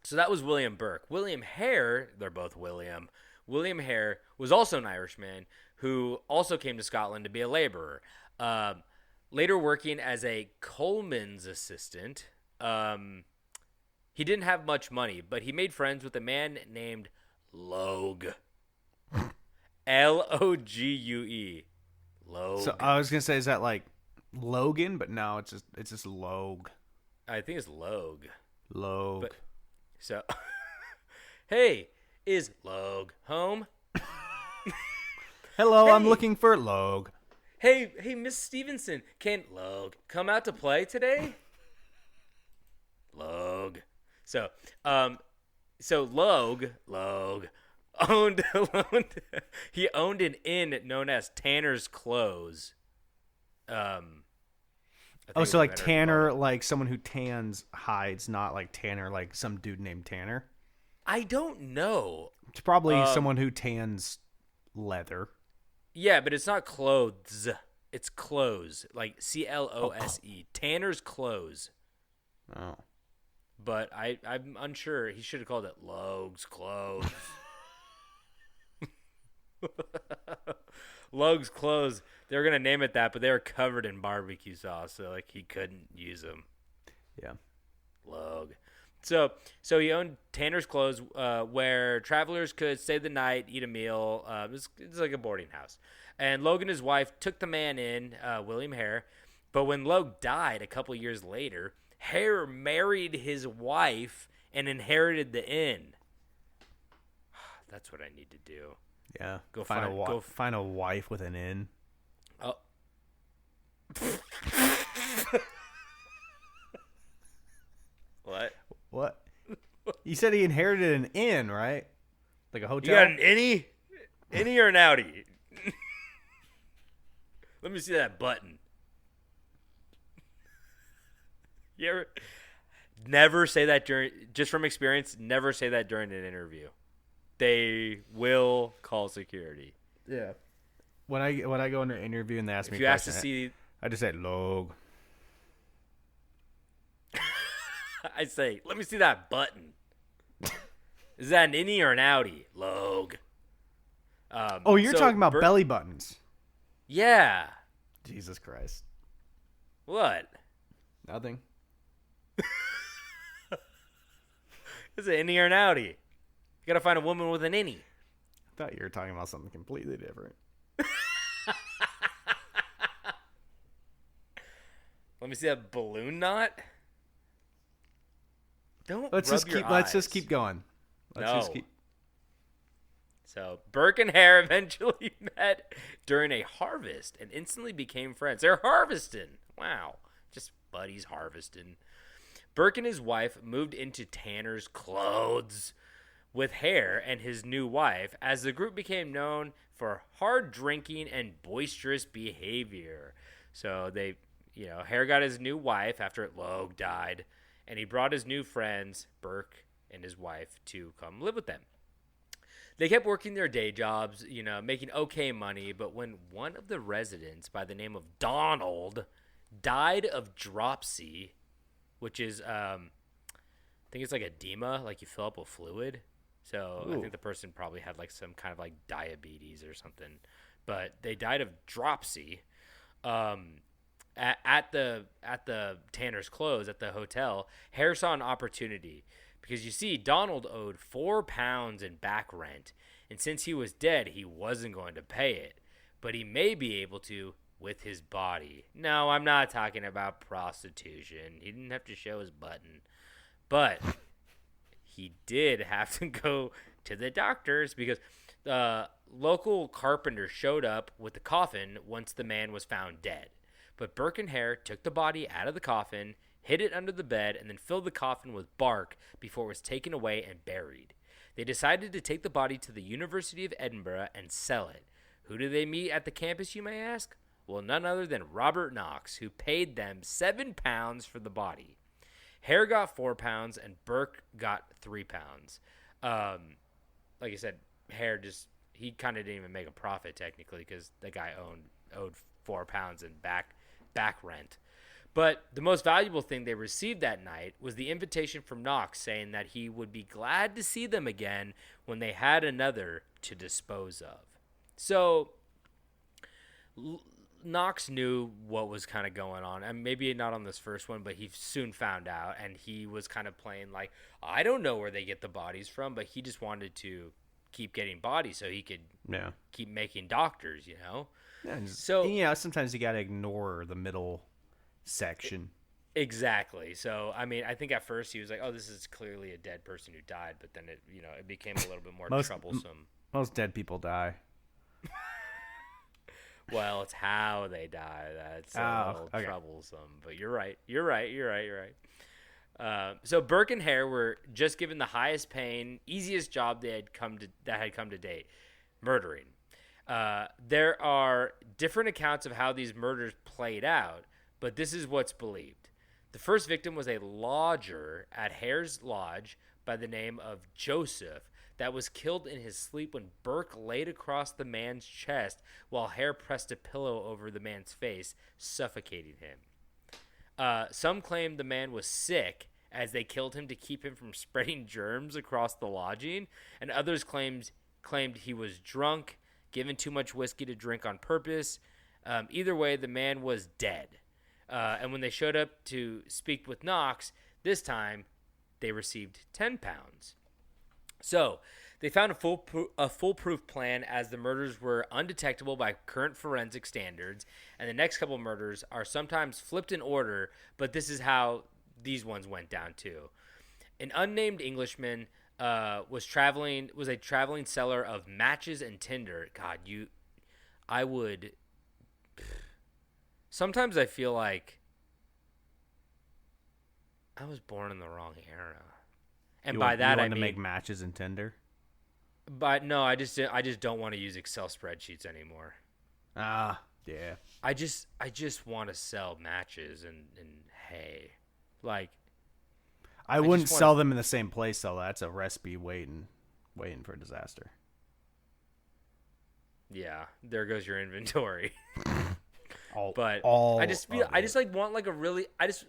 S6: So that was William Burke. William Hare, they're both William. William Hare was also an Irishman who also came to Scotland to be a laborer. Later working as a coalman's assistant. He didn't have much money, but he made friends with a man named Logue. Logue. Logue.
S7: So I was gonna say, is that like Logan? But no, it's just Logue.
S6: I think it's Logue.
S7: Logue.
S6: But, so, hey, is Logue home?
S7: Hello,
S6: Hey.
S7: I'm looking for Logue.
S6: Hey, Miss Stevenson, can Logue come out to play today? Logue. So Logue owned he owned an inn known as Tanner's Close.
S7: So like Tanner, like someone who tans hides, not like Tanner, like some dude named Tanner.
S6: I don't know.
S7: It's probably someone who tans leather.
S6: Yeah, but it's not clothes. It's clothes, like Close. Tanner's Close.
S7: Oh.
S6: But I'm unsure. He should have called it Logue's Clothes. Logue's Clothes. They were gonna name it that, but they were covered in barbecue sauce, so like he couldn't use them.
S7: Yeah.
S6: Logue. So he owned Tanner's Clothes, where travelers could stay the night, eat a meal. It's like a boarding house. And Logue and his wife took the man in, William Hare. But when Logue died a couple years later, Hare married his wife and inherited the inn. That's what I need to do.
S7: Yeah. Find a wife with an inn.
S6: Oh. What?
S7: What? You said he inherited an inn, right? Like a
S6: You
S7: hotel?
S6: got an innie? Innie or an outie? Let me see that button. You ever... Never say that during, just from experience, never say that during an interview. They will call security.
S7: Yeah. When I go into an interview and they ask me
S6: If you
S7: a
S6: ask to
S7: question,
S6: see,
S7: I just say Logue.
S6: I say, let me see that button. Is that an innie or an outie? Logue.
S7: You're talking about belly buttons.
S6: Yeah.
S7: Jesus Christ.
S6: What?
S7: Nothing.
S6: Is it an innie or an outie? You gotta find a woman with an innie.
S7: I thought you were talking about something completely different.
S6: Let me see that balloon knot.
S7: Let's just keep going.
S6: So Burke and Hare eventually met during a harvest and instantly became friends. They're harvesting. Wow. Just buddies harvesting. Burke and his wife moved into Tanner's clothes with Hare and his new wife as the group became known for hard drinking and boisterous behavior. So Hare got his new wife after Logue died, and he brought his new friends, Burke and his wife, to come live with them. They kept working their day jobs, making okay money, but when one of the residents by the name of Donald died of dropsy, which is, I think it's like edema, like you fill up with fluid. So I think the person probably had like some kind of like diabetes or something, but they died of dropsy. At the Tanner's Close at the hotel, Hare saw an opportunity because you see Donald owed £4 in back rent, and since he was dead, he wasn't going to pay it, but he may be able to with his body. No, I'm not talking about prostitution. He didn't have to show his button, but he did have to go to the doctors because the local carpenter showed up with the coffin once the man was found dead. But Burke and Hare took the body out of the coffin, hid it under the bed, and then filled the coffin with bark before it was taken away and buried. They decided to take the body to the University of Edinburgh and sell it. Who did they meet at the campus, you may ask? Well, none other than Robert Knox, who paid them £7 for the body. Hare got £4 and Burke got £3. Like I said, Hare he kind of didn't even make a profit technically because the guy owed £4 in back rent. But the most valuable thing they received that night was the invitation from Knox saying that he would be glad to see them again when they had another to dispose of. So Knox knew what was kind of going on, and maybe not on this first one, but he soon found out, and he was kind of playing like, I don't know where they get the bodies from, but he just wanted to keep getting bodies so he could keep making doctors,
S7: Yeah, so sometimes you got to ignore the middle section.
S6: Exactly. So, I mean, I think at first he was like, oh, this is clearly a dead person who died, but then it became a little bit more troublesome.
S7: Most dead people die.
S6: Well, it's how they die that's a little troublesome. But you're right. So Burke and Hare were just given the highest paying, easiest job that had come to date, murdering. There are different accounts of how these murders played out, but this is what's believed. The first victim was a lodger at Hare's Lodge by the name of Joseph that was killed in his sleep when Burke laid across the man's chest while Hare pressed a pillow over the man's face, suffocating him. Some claimed the man was sick as they killed him to keep him from spreading germs across the lodging, and others claimed he was drunk, given too much whiskey to drink on purpose. Either way, the man was dead. And when they showed up to speak with Knox, this time they received £10. So they found a foolproof plan as the murders were undetectable by current forensic standards, and the next couple murders are sometimes flipped in order, but this is how these ones went down too. An unnamed Englishman was a traveling seller of matches and tinder. God, sometimes I feel like I was born in the wrong era. And
S7: You
S6: by
S7: want,
S6: that
S7: you
S6: I
S7: want to
S6: mean,
S7: make matches in Tinder.
S6: but no, I just don't want to use Excel spreadsheets anymore.
S7: Ah, yeah.
S6: I just want to sell matches and hay, like.
S7: I wouldn't sell them in the same place though. That's a recipe waiting for disaster.
S6: Yeah, there goes your inventory.
S7: I
S6: just want like a really I just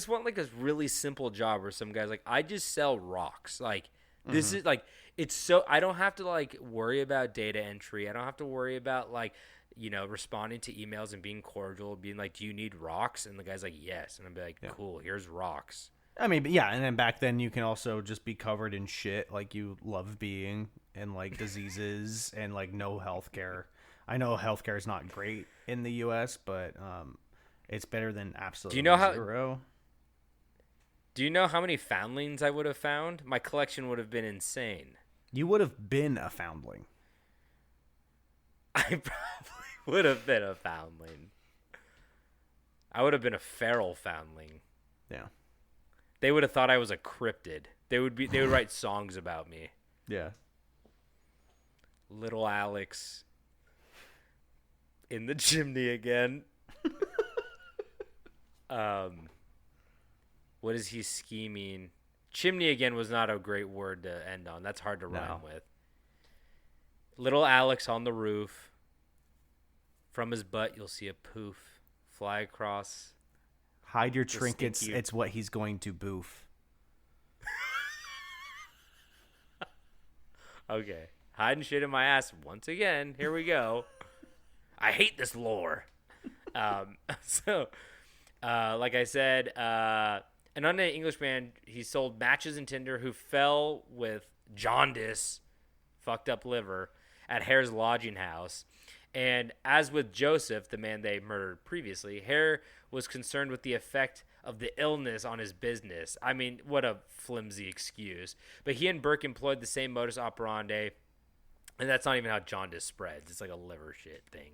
S6: want like a really simple job where some guys like I just sell rocks. Like this is like it's so I don't have to like worry about data entry. I don't have to worry about like responding to emails and being cordial, being like, "Do you need rocks?" And the guy's like, "Yes," and I'm like, "Cool, here's rocks."
S7: I mean, but yeah, and then back then you can also just be covered in shit like you love being, and like diseases and like no health care. I know healthcare is not great in the U.S., but it's better than absolutely zero.
S6: Do you know how many foundlings I would have found? My collection would have been insane.
S7: You would have been a foundling.
S6: I probably would have been a foundling. I would have been a feral foundling.
S7: Yeah.
S6: They would have thought I was a cryptid. They would write songs about me.
S7: Yeah.
S6: Little Alex in the chimney again. What is he scheming? Chimney again was not a great word to end on. That's hard to rhyme with. Little Alex on the roof. From his butt, you'll see a poof fly across.
S7: Hide your trinkets. It's what he's going to boof.
S6: Okay. Hiding shit in my ass once again. Here we go. I hate this lore. Like I said, an unnamed Englishman, he sold matches in Tinder who fell with jaundice, fucked up liver, at Hare's lodging house. And as with Joseph, the man they murdered previously, Hare was concerned with the effect of the illness on his business. I mean, what a flimsy excuse. But he and Burke employed the same modus operandi, and that's not even how jaundice spreads. It's like a liver shit thing.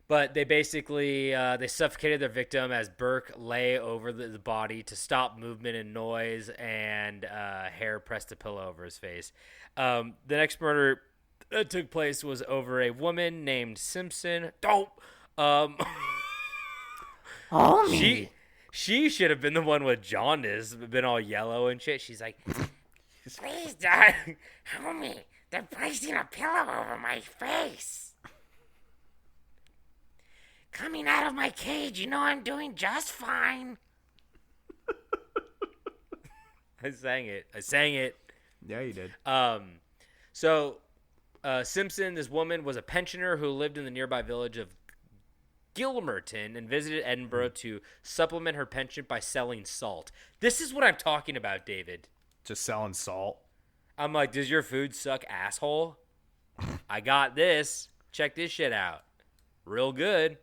S6: But they basically they suffocated their victim as Burke lay over the body to stop movement and noise, and Hare pressed a pillow over his face. The next murder that took place was over a woman named Simpson. She should have been the one with jaundice, been all yellow and shit. She's like, "Please, darling, help me. They're placing a pillow over my face. Coming out of my cage, you know I'm doing just fine." I sang it.
S7: Yeah, you did.
S6: So Simpson, this woman, was a pensioner who lived in the nearby village of Gilmerton and visited Edinburgh to supplement her pension by selling salt. This is what I'm talking about, David.
S7: Just selling salt.
S6: I'm like, does your food suck, asshole? I got this. Check this shit out. Real good.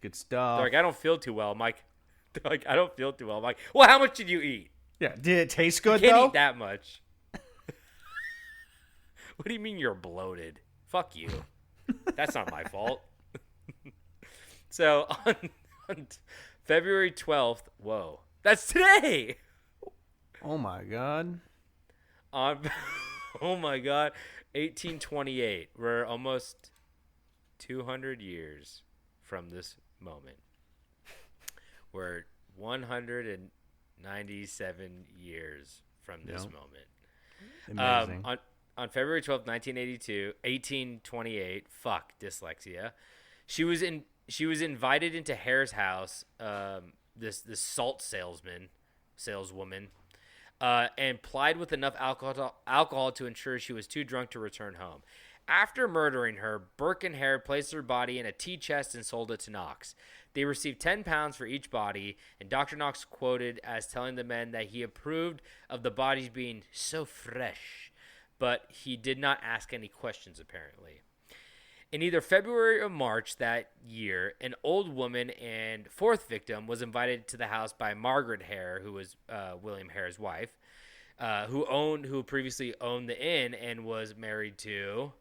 S7: Good stuff.
S6: They're like, I don't feel too well. I'm like, I don't feel too well. I'm like, well, how much did you eat?
S7: Yeah, did it taste good,
S6: You can't
S7: though?
S6: eat that much. What do you mean you're bloated? Fuck you. That's not my fault. So on February 12th, whoa, that's today.
S7: Oh my god.
S6: Oh my god, 1828. We're almost 200 years from this moment. We're 197 years from this moment.
S7: Amazing.
S6: On February 12th, 1828, fuck, dyslexia. She was invited into Hare's house, this salt saleswoman, and plied with enough alcohol to ensure she was too drunk to return home. After murdering her, Burke and Hare placed her body in a tea chest and sold it to Knox. They received £10 for each body, and Dr. Knox quoted as telling the men that he approved of the bodies being so fresh, but he did not ask any questions, apparently. In either February or March that year, an old woman and fourth victim was invited to the house by Margaret Hare, who was William Hare's wife, who previously owned the inn and was married to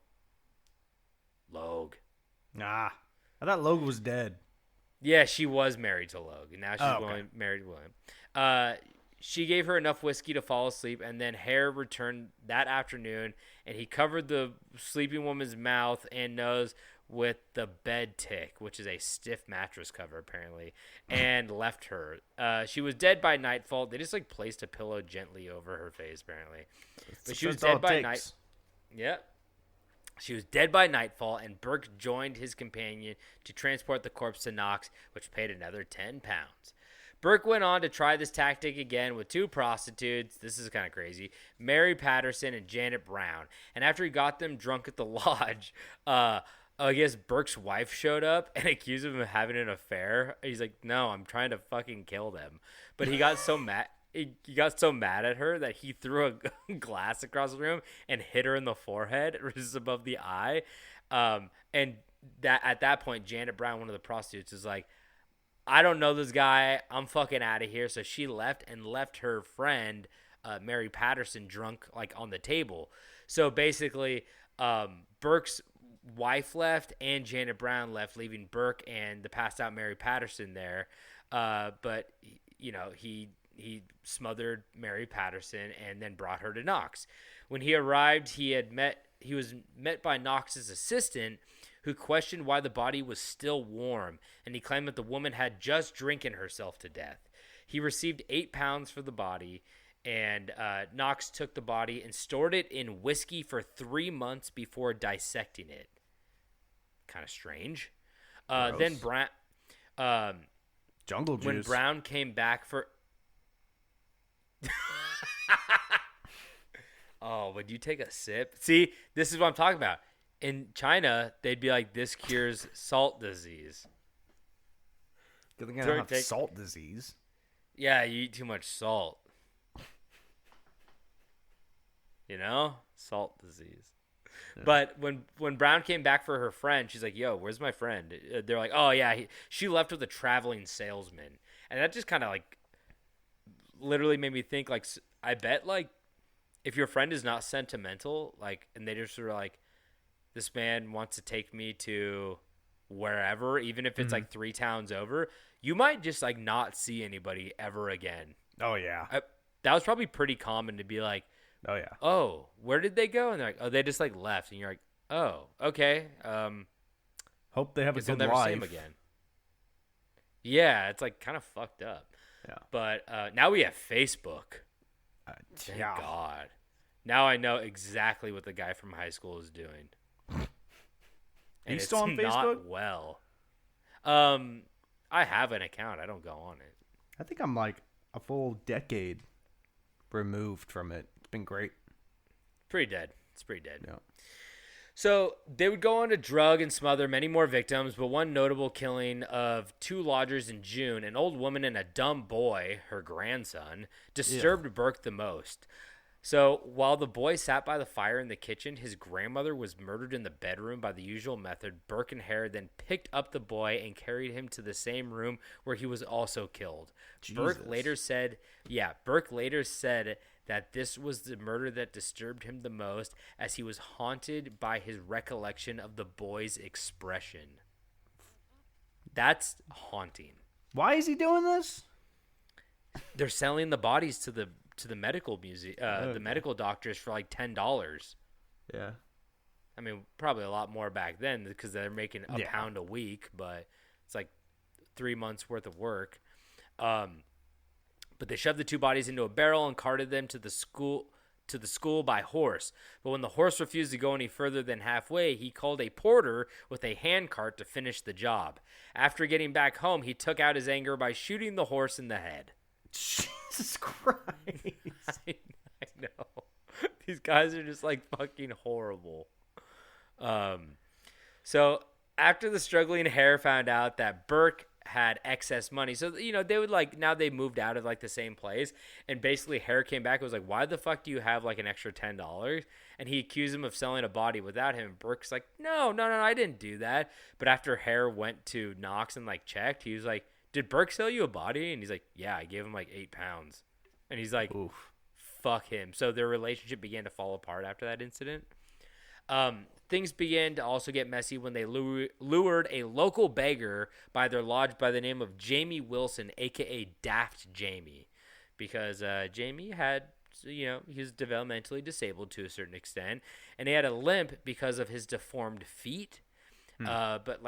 S6: Logue.
S7: Nah, I thought Logue was dead.
S6: Yeah, she was married to Logue, and now she's married to William. She gave her enough whiskey to fall asleep, and then Hare returned that afternoon, and he covered the sleeping woman's mouth and nose with the bed tick, which is a stiff mattress cover apparently, and left her. She was dead by nightfall. They just like placed a pillow gently over her face apparently, but she was dead by night. Yep. She was dead by nightfall, and Burke joined his companion to transport the corpse to Knox, which paid another 10 pounds. Burke went on to try this tactic again with 2 prostitutes. This is kind of crazy. Mary Patterson and Janet Brown. And after he got them drunk at the lodge, I guess Burke's wife showed up and accused him of having an affair. He's like, no, I'm trying to fucking kill them. But he got so mad. He got so mad at her that he threw a glass across the room and hit her in the forehead, just above the eye. And that at that point, Janet Brown, one of the prostitutes, is like, I don't know this guy. I'm fucking out of here. So she left her friend, Mary Patterson, drunk like on the table. So basically, Burke's wife left and Janet Brown left, leaving Burke and the passed out Mary Patterson there. But you know, he smothered Mary Patterson and then brought her to Knox. When he arrived, he was met by Knox's assistant, who questioned why the body was still warm, and he claimed that the woman had just drinking herself to death. He received 8 pounds for the body, and Knox took the body and stored it in whiskey for 3 months before dissecting it. Kind of strange. Then Brown,
S7: jungle juice.
S6: When Brown came back for, oh, would you take a sip? See, this is what I'm talking about. In China, they'd be like, "This cures salt disease."
S7: Good thing I don't have salt disease.
S6: Yeah, you eat too much salt. You know, salt disease. Yeah. But when Brown came back for her friend, she's like, "Yo, where's my friend?" They're like, "Oh yeah, she left with a traveling salesman," and that just kind of like literally made me think like, I bet like if your friend is not sentimental, like, and they just sort of like, this man wants to take me to wherever, even if it's like 3 towns over, you might just like not see anybody ever again.
S7: Oh yeah,
S6: that was probably pretty common to be like,
S7: oh yeah,
S6: oh, where did they go? And they're like, oh, they just like left, and you're like, oh, okay.
S7: Hope they have a good
S6: never
S7: life.
S6: see him again. Yeah, it's like kind of fucked up.
S7: Yeah,
S6: but now we have Facebook. Thank God. Now I know exactly what the guy from high school is doing.
S7: And it's still on
S6: Not
S7: Facebook?
S6: well. I have an account. I don't go on it.
S7: I think I'm like a full decade removed from it. It's been great.
S6: Pretty dead. It's pretty dead.
S7: Yeah.
S6: So they would go on to drug and smother many more victims, but one notable killing of 2 lodgers in June, an old woman and a dumb boy, her grandson, disturbed Burke the most. So while the boy sat by the fire in the kitchen, his grandmother was murdered in the bedroom by the usual method. Burke and Hare then picked up the boy and carried him to the same room where he was also killed.
S7: Jesus.
S6: Burke later said that this was the murder that disturbed him the most, as he was haunted by his recollection of the boy's expression. That's haunting.
S7: Why is he doing this?
S6: They're selling the bodies to the medical the medical doctors for like $10.
S7: Yeah.
S6: I mean, probably a lot more back then because they're making a pound a week, but it's like 3 months worth of work. But they shoved the 2 bodies into a barrel and carted them to the school by horse. But when the horse refused to go any further than halfway, he called a porter with a handcart to finish the job. After getting back home, he took out his anger by shooting the horse in the head.
S7: Jesus Christ.
S6: I know. These guys are just like fucking horrible. So after the struggling Hare found out that Burke had excess money, so you know they would like, now they moved out of like the same place, and basically Hare came back and was like, why the fuck do you have like an extra $10? And he accused him of selling a body without him. Burke's like, no, I didn't do that. But after Hare went to Knox and like checked, he was like, did Burke sell you a body? And he's like, yeah, I gave him like 8 pounds. And he's like, oof, fuck him. So their relationship began to fall apart after that incident. Things began to also get messy when they lured a local beggar by their lodge by the name of Jamie Wilson, a.k.a. Daft Jamie. because Jamie had, he was developmentally disabled to a certain extent, and he had a limp because of his deformed feet. But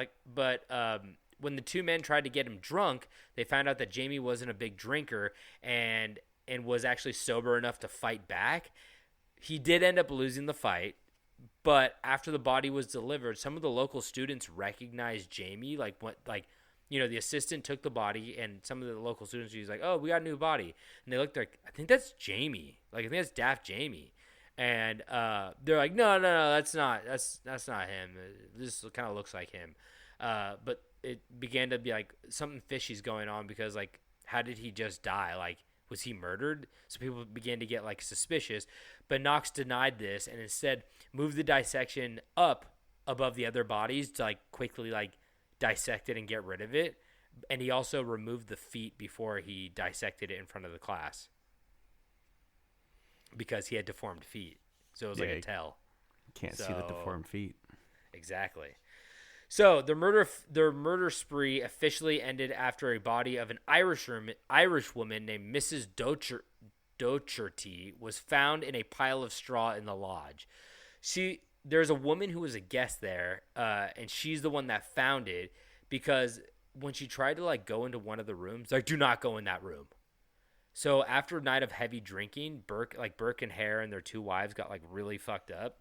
S6: when the two men tried to get him drunk, they found out that Jamie wasn't a big drinker and was actually sober enough to fight back. He did end up losing the fight, but after the body was delivered, some of the local students recognized Jamie. The assistant took the body, and some of the local students was like, "Oh, we got a new body," and they looked like, "I think that's Jamie. I think that's Daft Jamie." And they're like, no, that's not him. This kind of looks like him. But it began to be like something fishy's going on because, like, how did he just die? Like, was he murdered? So people began to get, like, suspicious. But Knox denied this and instead moved the dissection up above the other bodies to, like, quickly, like, dissect it and get rid of it. And he also removed the feet before he dissected it in front of the class, because he had deformed feet. So it was like a tell.
S7: Can't see the deformed feet.
S6: Exactly. So the murder spree officially ended after a body of an Irish woman named Mrs. Docherty was found in a pile of straw in the lodge. There's a woman who was a guest there, and she's the one that found it, because when she tried to, like, go into one of the rooms, like, do not go in that room. So after a night of heavy drinking, Burke and Hare and their two wives got, like, really fucked up.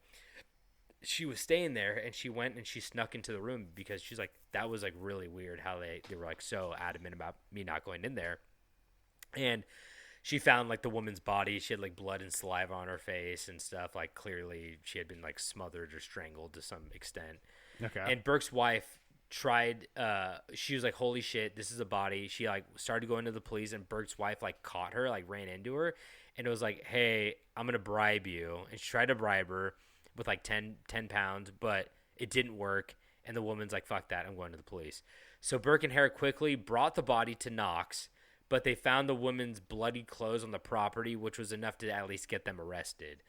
S6: She was staying there, and she went and she snuck into the room because she's like, that was, like, really weird how they were, like, so adamant about me not going in there. And she found, like, the woman's body. She had, like, blood and saliva on her face and stuff. Like, clearly she had been, like, smothered or strangled to some extent.
S7: Okay.
S6: And Burke's wife tried, she was like, holy shit, this is a body. She, like, started going to the police, and Burke's wife, like, caught her, like, ran into her, and it was like, hey, I'm gonna bribe you. And she tried to bribe her with, like, 10 pounds, but it didn't work, and the woman's like, fuck that, I'm going to the police. So Burke and Hare quickly brought the body to Knox, but they found the woman's bloody clothes on the property, which was enough to at least get them arrested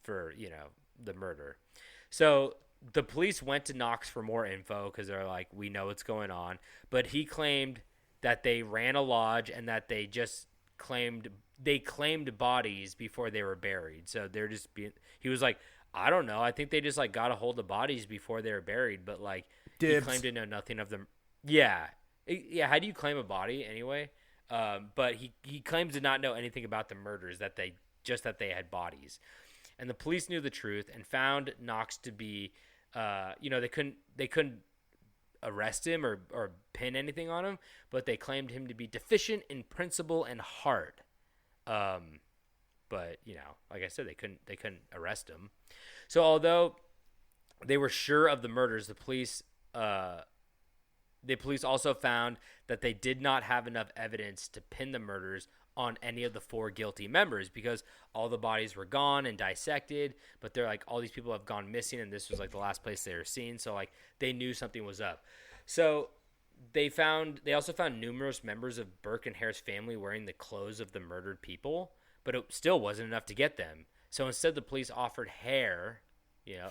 S6: for the murder. So the police went to Knox for more info because they're like, we know what's going on. But he claimed that they ran a lodge and that they just claimed bodies before they were buried. So they're just he was like, I don't know. I think they just, like, got a hold of bodies before they were buried. But, like, Dibs. He claimed to know nothing of them. Yeah. Yeah. How do you claim a body anyway? But he claims to not know anything about the murders, that they had bodies. And the police knew the truth and found Knox to be, they couldn't arrest him or pin anything on him, but they claimed him to be deficient in principle and heart. But like I said, they couldn't arrest him. So although they were sure of the murders, the police also found that they did not have enough evidence to pin the murders on any of the four guilty members, because all the bodies were gone and dissected, but they're like, all these people have gone missing, and this was, like, the last place they were seen. So, like, they knew something was up. So they also found numerous members of Burke and Hare's family wearing the clothes of the murdered people, but it still wasn't enough to get them. So instead, the police offered Hare,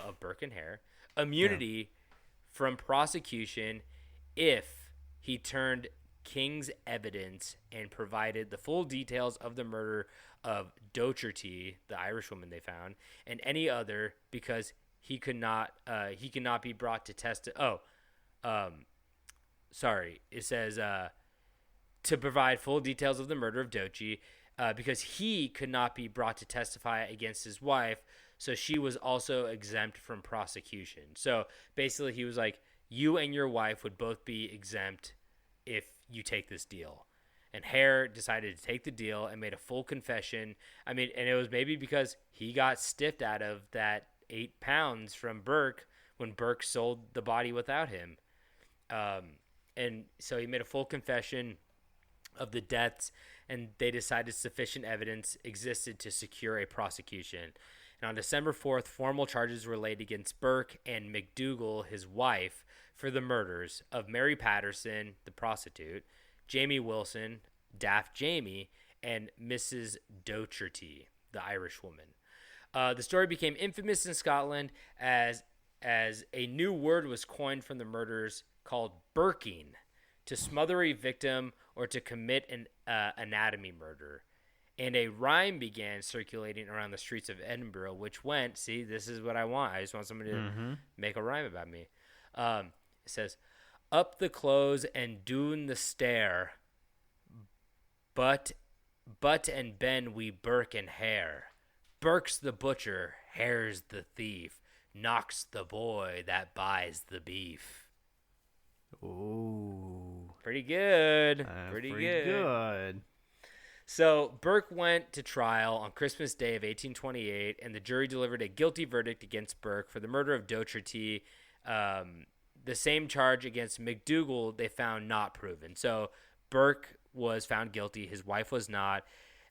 S6: of Burke and Hare, immunity from prosecution if he turned King's evidence and provided the full details of the murder of Docherty, the Irish woman they found, and any other, because he could not be brought to testify. It says to provide full details of the murder of Docherty, because he could not be brought to testify against his wife, so she was also exempt from prosecution. So basically, he was like, you and your wife would both be exempt if you take this deal. And Hare decided to take the deal and made a full confession. I mean, and it was maybe because he got stiffed out of that 8 pounds from Burke when Burke sold the body without him. And so he made a full confession of the deaths, and they decided sufficient evidence existed to secure a prosecution. And on December 4th, formal charges were laid against Burke and McDougal, his wife, for the murders of Mary Patterson, the prostitute, Jamie Wilson, Daft Jamie, and Mrs. Docherty, the Irish woman. The story became infamous in Scotland as a new word was coined from the murders called burking, to smother a victim or to commit an anatomy murder. And a rhyme began circulating around the streets of Edinburgh, which went, see, this is what I want. I just want somebody to make a rhyme about me. It says, up the close and doon the stair, but and ben we Burke and Hare. Burke's the butcher, Hare's the thief, knocks the boy that buys the beef.
S7: Ooh.
S6: Pretty good.
S7: Pretty good.
S6: So Burke went to trial on Christmas Day of 1828, and the jury delivered a guilty verdict against Burke for the murder of Docherty. The same charge against McDougal they found not proven. So Burke was found guilty. His wife was not.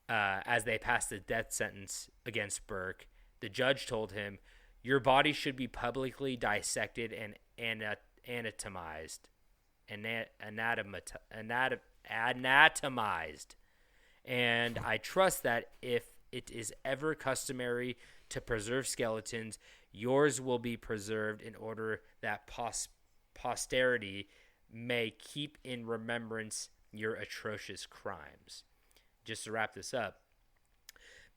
S6: As they passed the death sentence against Burke, the judge told him, your body should be publicly dissected and anatomized. Anatomized. And I trust that if it is ever customary to preserve skeletons, yours will be preserved in order that posterity may keep in remembrance your atrocious crimes. Just to wrap this up,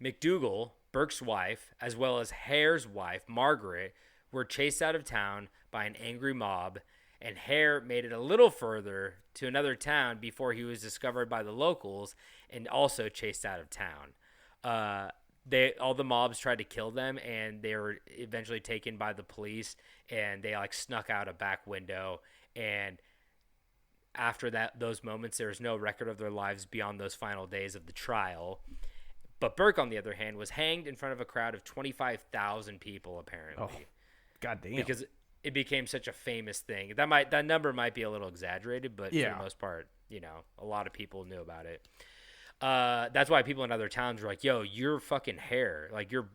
S6: McDougal, Burke's wife, as well as Hare's wife, Margaret, were chased out of town by an angry mob, and Hare made it a little further to another town before he was discovered by the locals and also chased out of town. All the mobs tried to kill them, and they were eventually taken by the police, and they snuck out a back window. And after those moments, there was no record of their lives beyond those final days of the trial. But Burke, on the other hand, was hanged in front of a crowd of 25,000 people, apparently.
S7: Oh, goddamn!
S6: Because it became such a famous thing. That number might be a little exaggerated, but for the most part, a lot of people knew about it. That's why people in other towns were like, yo, you're fucking Hare.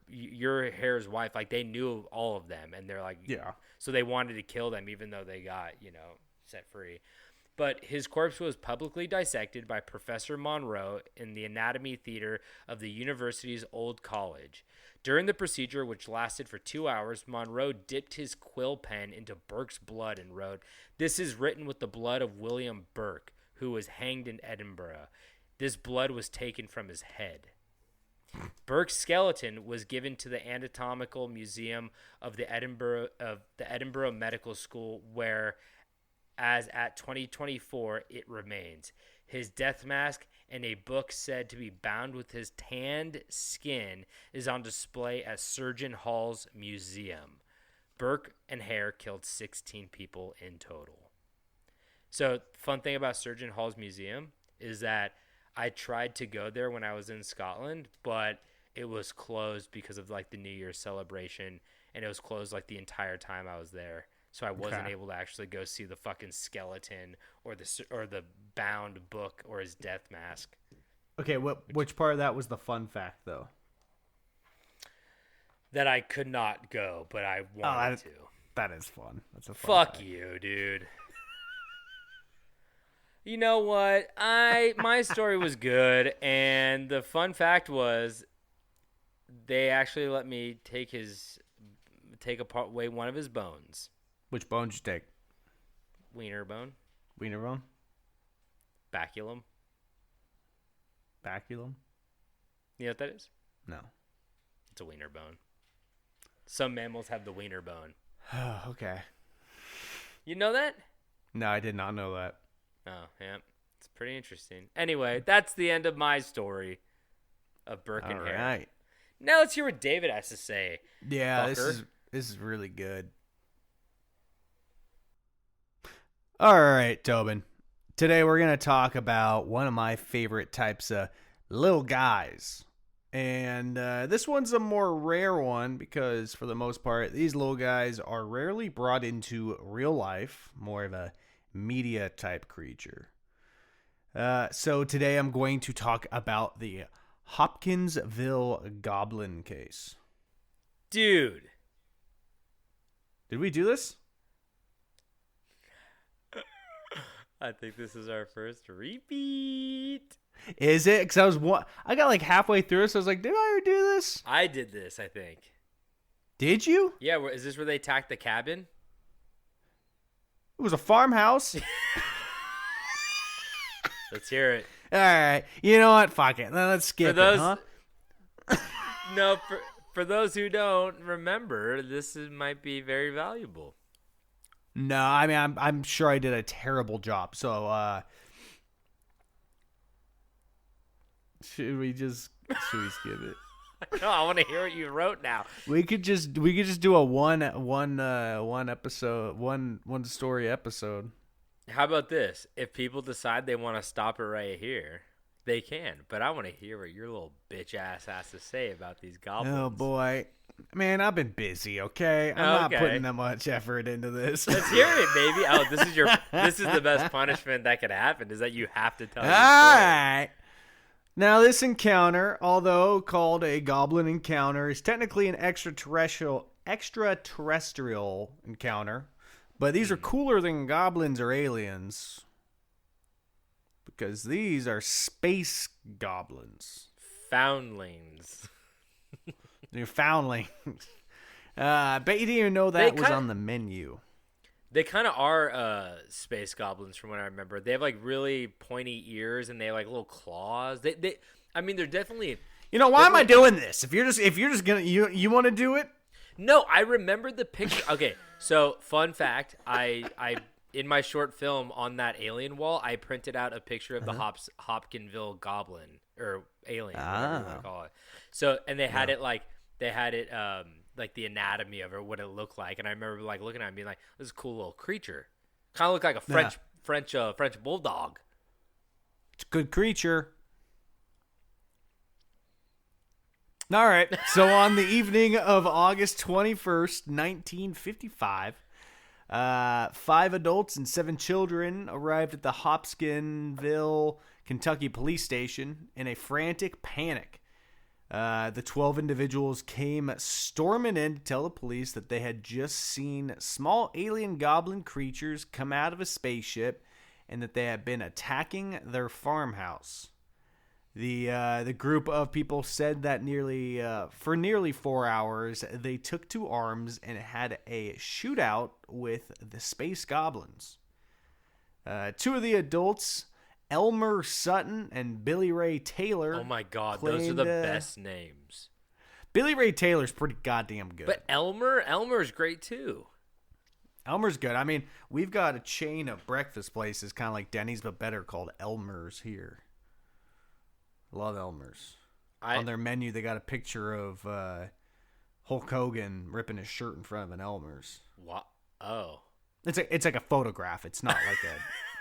S6: You're Hare's wife. They knew all of them. And they're like,
S7: yeah.
S6: So they wanted to kill them even though they got, set free. But his corpse was publicly dissected by Professor Monroe in the anatomy theater of the university's old college. During the procedure, which lasted for 2 hours, Monroe dipped his quill pen into Burke's blood and wrote, "This is written with the blood of William Burke, who was hanged in Edinburgh. This blood was taken from his head." Burke's skeleton was given to the Anatomical Museum of the Edinburgh Medical School, where, as at 2024, it remains. His death mask and a book said to be bound with his tanned skin is on display at Surgeon Hall's museum. Burke and Hare killed 16 people in total. So, fun thing about Surgeon Hall's museum is that I tried to go there when I was in Scotland, but it was closed because of the New Year's celebration, and it was closed the entire time I was there. So I wasn't able to actually go see the fucking skeleton or the bound book or his death mask.
S7: Okay, which part of that was the fun fact, though?
S6: That I could not go, but I wanted to.
S7: That is fun. That's a fun
S6: Fuck
S7: fact.
S6: you, dude. You know what? My story was good, and the fun fact was they actually let me take away one of his bones.
S7: Which bone did you take?
S6: Wiener bone.
S7: Wiener bone?
S6: Baculum.
S7: Baculum?
S6: You know what that is?
S7: No.
S6: It's a wiener bone. Some mammals have the wiener bone.
S7: Okay.
S6: You know that?
S7: No, I did not know that.
S6: Oh, yeah. It's pretty interesting. Anyway, that's the end of my story of Burke and Hare.
S7: All right.
S6: Now let's hear what David has to say.
S7: Yeah,
S6: fucker.
S7: this is really good. All right, Tobin. Today we're going to talk about one of my favorite types of little guys. And this one's a more rare one because, for the most part, these little guys are rarely brought into real life, more of a media type creature. So today I'm going to talk about the Hopkinsville Goblin case.
S6: Dude.
S7: Did we do this?
S6: I think this is our first repeat.
S7: Is it? Because I got halfway through it, so I was like, did I ever do this?
S6: I did this, I think.
S7: Did you?
S6: Yeah, is this where they attacked the cabin?
S7: It was a farmhouse.
S6: Let's hear it.
S7: All right. You know what? Fuck it. Let's skip
S6: For those,
S7: it, huh?
S6: No, for those who don't remember, might be very valuable.
S7: No, I mean, I'm sure I did a terrible job. So, should we skip it?
S6: No, I want to hear what you wrote now.
S7: We could just do a one story episode.
S6: How about this? If people decide they want to stop it right here, they can. But I want to hear what your little bitch ass has to say about these goblins.
S7: Oh boy, man, I've been busy. Okay, I'm not putting that much effort into this.
S6: Let's hear it, baby. Oh, this is the best punishment that could happen. Is that you have to tell.
S7: All right. Now, this encounter, although called a goblin encounter, is technically an extraterrestrial encounter. But these are cooler than goblins or aliens, because these are space goblins.
S6: Foundlings.
S7: They're foundlings. I bet you didn't even know that was on the menu.
S6: They kind of are space goblins from what I remember. They have like really pointy ears and they have like little claws. I mean, they're definitely.
S7: You know, why am I doing this? If you're just gonna you want to do it?
S6: No, I remember the picture. Okay, so fun fact, I in my short film on that alien wall, I printed out a picture of the Hopkinsville goblin or alien, whatever you want to call it. So, and they had it like the anatomy of it, what it looked like, and I remember like looking at it and being like, "This is a cool little creature." Kind of looked like a French bulldog.
S7: It's a good creature. All right. So on the evening of August 21st, 1955, 5 adults and 7 children arrived at the Hopkinsville, Kentucky police station in a frantic panic. The 12 individuals came storming in to tell the police that they had just seen small alien goblin creatures come out of a spaceship and that they had been attacking their farmhouse. The group of people said that for nearly 4 hours, they took to arms and had a shootout with the space goblins. 2 of the adults, Elmer Sutton and Billy Ray Taylor.
S6: Oh my God, those are the best names.
S7: Billy Ray Taylor's pretty goddamn good.
S6: But Elmer's great too.
S7: Elmer's good. I mean, we've got a chain of breakfast places, kind of like Denny's, but better, called Elmer's here. Love Elmer's. On their menu, they got a picture of Hulk Hogan ripping his shirt in front of an Elmer's.
S6: What? Oh.
S7: It's like a photograph. It's not like a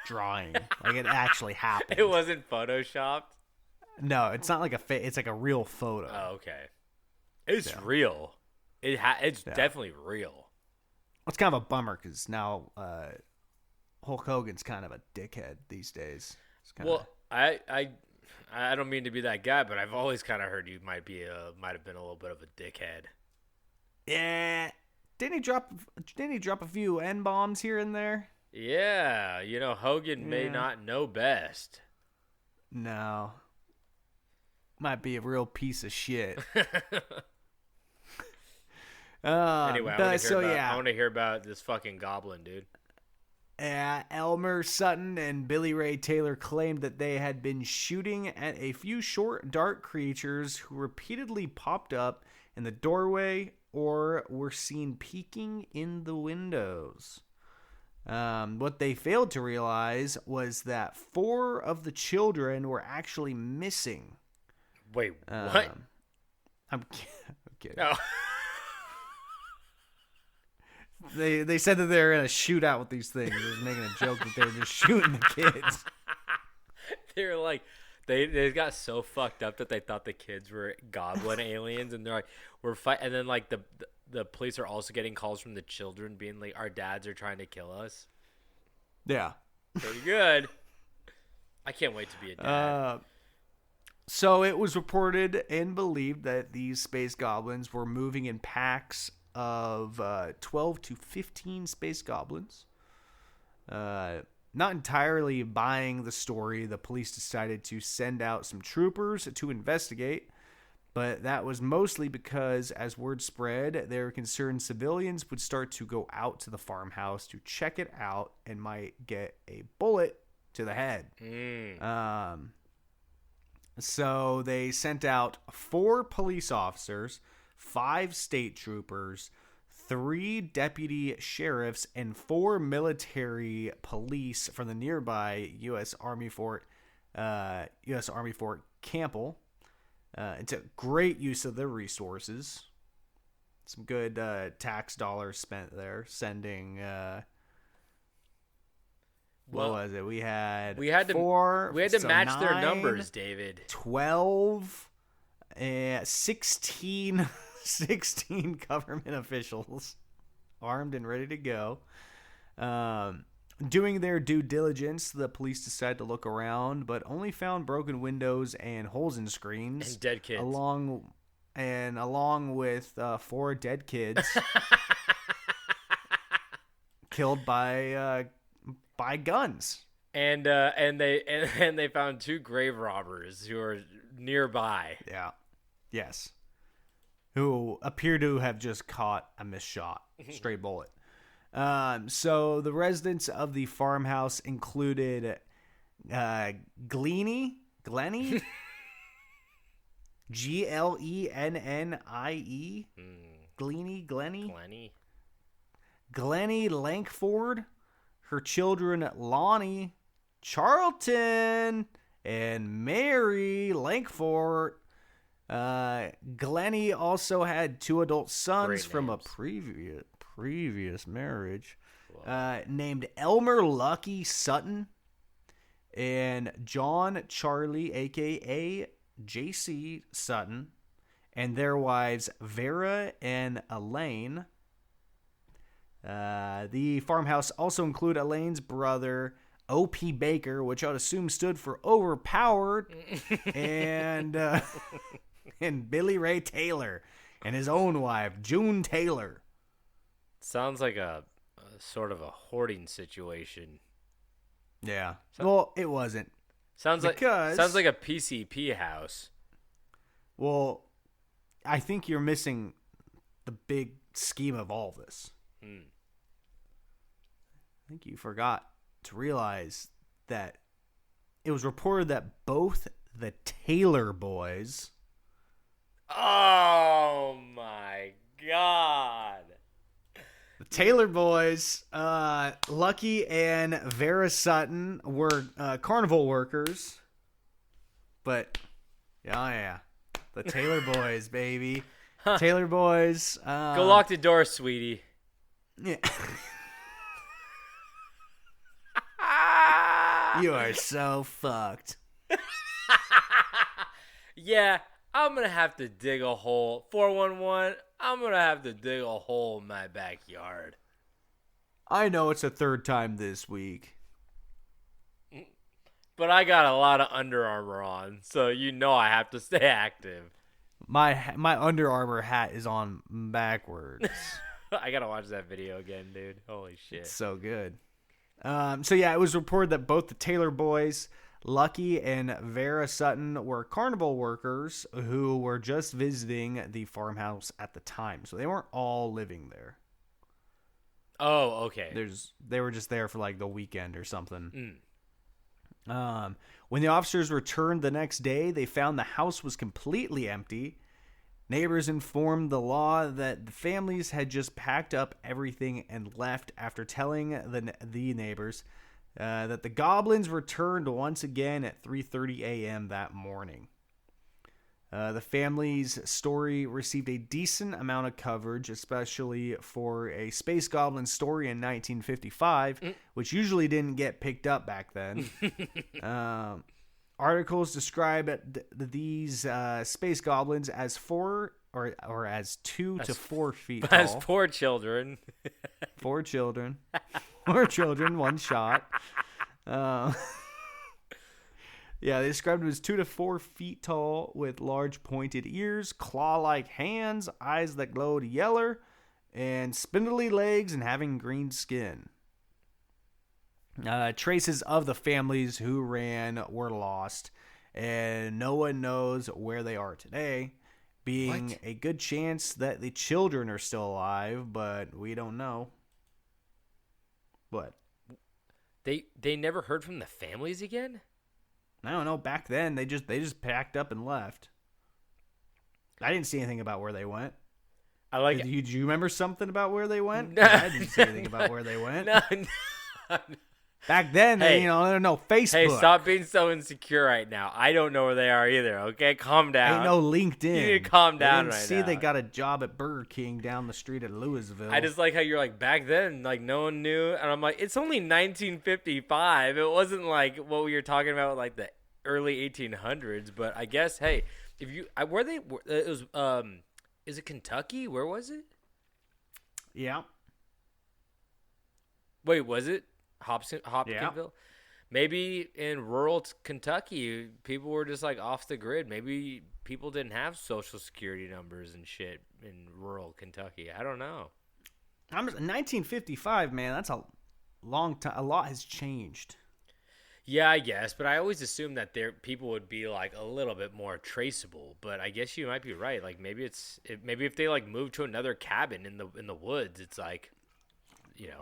S7: drawing. Like it actually happened.
S6: It wasn't photoshopped?
S7: No, it's not like it's like a real photo.
S6: Oh, okay. It's real. It's definitely real.
S7: It's kind of a bummer because now Hulk Hogan's kind of a dickhead these days.
S6: Well, I don't mean to be that guy, but I've always kind of heard you might have been a little bit of a dickhead.
S7: Yeah. Didn't he drop a few N-bombs here and there?
S6: Yeah, Hogan may not know best.
S7: No. Might be a real piece of shit.
S6: Anyway, I want to hear about this fucking goblin, dude.
S7: Elmer Sutton and Billy Ray Taylor claimed that they had been shooting at a few short, dark creatures who repeatedly popped up in the doorway or were seen peeking in the windows. What they failed to realize was that 4 of the children were actually missing.
S6: Wait, what?
S7: I'm kidding.
S6: No.
S7: They said that they were in a shootout with these things. They were making a joke that they were just shooting the kids.
S6: They were like, they got so fucked up that they thought the kids were goblin aliens, and they're like, we're fighting. And then like the police are also getting calls from the children being like, our dads are trying to kill us.
S7: Yeah,
S6: pretty good. I can't wait to be a dad.
S7: So it was reported and believed that these space goblins were moving in packs of 12 to 15 space goblins. Not entirely buying the story, the police decided to send out some troopers to investigate, but that was mostly because, as word spread, they were concerned civilians would start to go out to the farmhouse to check it out and might get a bullet to the head.
S6: Mm.
S7: So they sent out 4 police officers, 5 state troopers, 3 deputy sheriffs, and 4 military police from the nearby U.S. Army Fort Campbell. It's a great use of their resources. Some good tax dollars spent there. Sending. What was it? We had
S6: to match their numbers, David.
S7: 12, 16 government officials armed and ready to go. Doing their due diligence, the police decided to look around, but only found broken windows and holes in screens.
S6: And dead kids.
S7: Along with 4 dead kids killed by guns.
S6: And they found 2 grave robbers who are nearby.
S7: Yeah. Yes. Who appear to have just caught a missed shot. Stray bullet. So the residents of the farmhouse included Glennie? Glennie? Glennie? Glennie Lankford, her children Lonnie, Charlton, and Mary Lankford. Glennie also had 2 adult sons from a previous marriage, named Elmer Lucky Sutton and John Charlie, aka JC Sutton, and their wives Vera and Elaine. The farmhouse also included Elaine's brother O.P. Baker, which I would assume stood for overpowered, and Billy Ray Taylor and his own wife June Taylor.
S6: Sounds like a sort of a hoarding situation.
S7: Yeah. Well, it wasn't.
S6: Sounds like a PCP house.
S7: Well, I think you're missing the big scheme of all this. I think you forgot to realize that it was reported that both the Taylor boys.
S6: Oh my God.
S7: The Taylor boys, Lucky and Vera Sutton, were carnival workers. But, yeah. The Taylor boys, baby.
S6: Huh.
S7: Taylor boys.
S6: Go lock the door, sweetie.
S7: Yeah. You are so fucked.
S6: Yeah, I'm going to have to dig a hole. 411, I'm going to have to dig a hole in my backyard.
S7: I know it's the 3rd time this week.
S6: But I got a lot of Under Armour on, so you know I have to stay active.
S7: My Under Armour hat is on backwards.
S6: I got to watch that video again, dude. Holy shit.
S7: It's so good. So yeah, it was reported that both the Taylor boys, Lucky and Vera Sutton, were carnival workers who were just visiting the farmhouse at the time. So they weren't all living there.
S6: Oh, okay.
S7: They were just there for like the weekend or something. When the officers returned the next day, they found the house was completely empty. Neighbors informed the law that the families had just packed up everything and left after telling the neighbors that the Goblins returned once again at 3:30 a.m. that morning. The family's story received a decent amount of coverage, especially for a Space Goblin story in 1955, which usually didn't get picked up back then. Articles describe these Space Goblins as 4 or as 2 to 4 feet tall.
S6: As 4 children.
S7: 4 children. 4 children, 1 shot. Yeah, they described them as 2 to 4 feet tall with large pointed ears, claw-like hands, eyes that glowed yeller, and spindly legs and having green skin. Traces of the families who ran were lost, and no one knows where they are today, being a good chance that the children are still alive, but we don't know. What?
S6: They never heard from the families again?
S7: I don't know. Back then, they just packed up and left. I didn't see anything about where they went.
S6: I like
S7: Did you remember something about where they went?
S6: No.
S7: I didn't see anything about where they went.
S6: No.
S7: Back then,
S6: Hey.
S7: there's no Facebook.
S6: Hey, stop being so insecure right now. I don't know where they are either, okay? Calm down.
S7: Ain't no LinkedIn.
S6: You need to calm down
S7: I didn't
S6: right
S7: see
S6: now.
S7: they got a job at Burger King down the street at Louisville.
S6: I just like how you're like, back then, like, no one knew. And I'm like, it's only 1955. It wasn't like what we were talking about, like, the early 1800s. But I guess, hey, if you, where they, it was, is it Kentucky? Where was it?
S7: Yeah.
S6: Wait, was it Hopkinsville?
S7: Yeah.
S6: Maybe in rural Kentucky, people were just like off the grid. Maybe people didn't have social security numbers and shit in rural Kentucky. I don't know.
S7: 1955, man. That's a long time. A lot has changed.
S6: Yeah, I guess, but I always assumed that people would be like a little bit more traceable. But I guess you might be right. Like maybe maybe if they like moved to another cabin in the woods, it's like,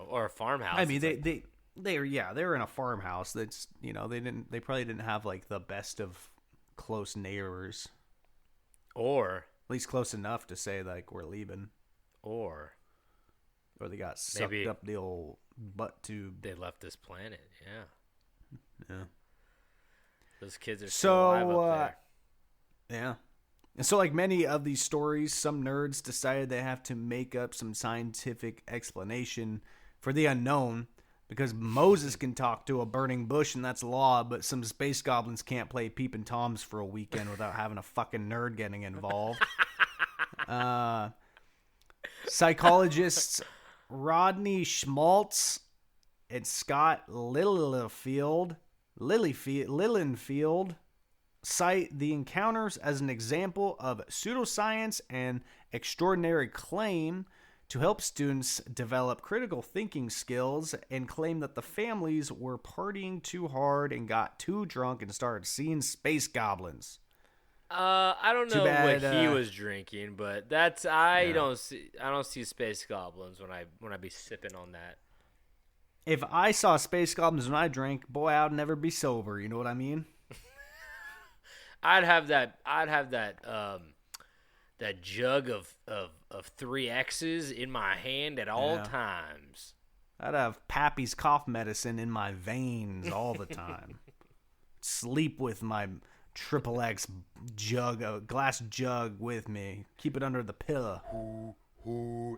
S6: or a farmhouse.
S7: I mean, they were in a farmhouse. That's they probably didn't have like the best of close neighbors,
S6: or
S7: at least close enough to say like we're leaving,
S6: or
S7: they got sucked up the old butt tube.
S6: they left this planet. Yeah.
S7: Yeah.
S6: Those kids are still alive up there.
S7: Yeah. And so, like many of these stories, some nerds decided they have to make up some scientific explanation for the unknown because Moses can talk to a burning bush and that's law, but some space goblins can't play peeping toms for a weekend without having a fucking nerd getting involved. Psychologists Rodney Schmaltz and Scott Lilienfield cite the encounters as an example of pseudoscience and extraordinary claim to help students develop critical thinking skills, and claim that the families were partying too hard and got too drunk and started seeing space goblins.
S6: I don't know
S7: bad,
S6: what he was drinking, but that's I don't see space goblins when I be sipping on that.
S7: If I saw space goblins when I drank, boy, I'd never be sober. You know what I mean?
S6: I'd have that that jug of 3X's in my hand at all times.
S7: I'd have Pappy's cough medicine in my veins all the time. Sleep with my XXX glass jug with me. Keep it under the pillow.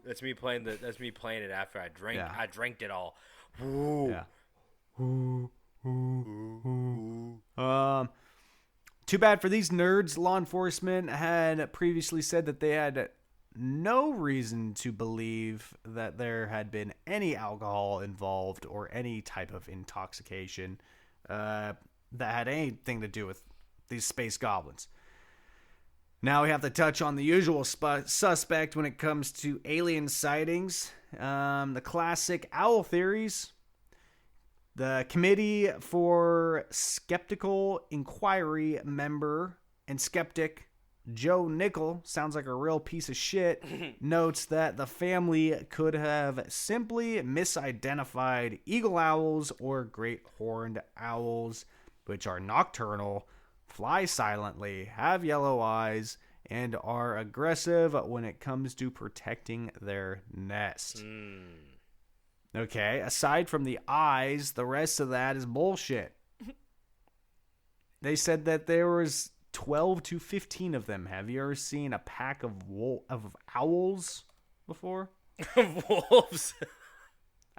S6: That's me playing it after I drank.
S7: Yeah.
S6: I drank it all. Ooh.
S7: Yeah. Too bad for these nerds. Law enforcement had previously said that they had no reason to believe that there had been any alcohol involved or any type of intoxication that had anything to do with these space goblins. Now we have to touch on the usual suspect when it comes to alien sightings. The classic owl theories. The Committee for Skeptical Inquiry member and skeptic Joe Nickel, sounds like a real piece of shit, notes that the family could have simply misidentified eagle owls or great horned owls, which are nocturnal, fly silently, have yellow eyes, and are aggressive when it comes to protecting their nest. Okay, aside from the eyes, the rest of that is bullshit. They said that there was 12 to 15 of them. Have you ever seen a pack of owls before?
S6: Wolves.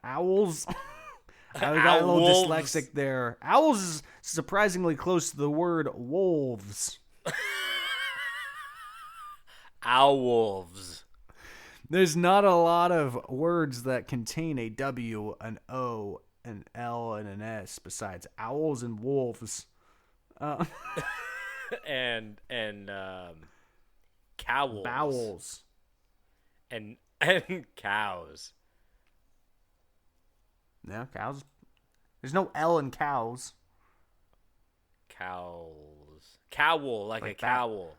S7: Owls? I got a little dyslexic there. Owls is surprisingly close to the word wolves.
S6: Owlwolves.
S7: There's not a lot of words that contain a W, an O, an L, and an S besides owls and wolves.
S6: and cowls.
S7: Bowels.
S6: And cows.
S7: Yeah, cows. There's no L in cows.
S6: Cows. Cowl, like a cowl.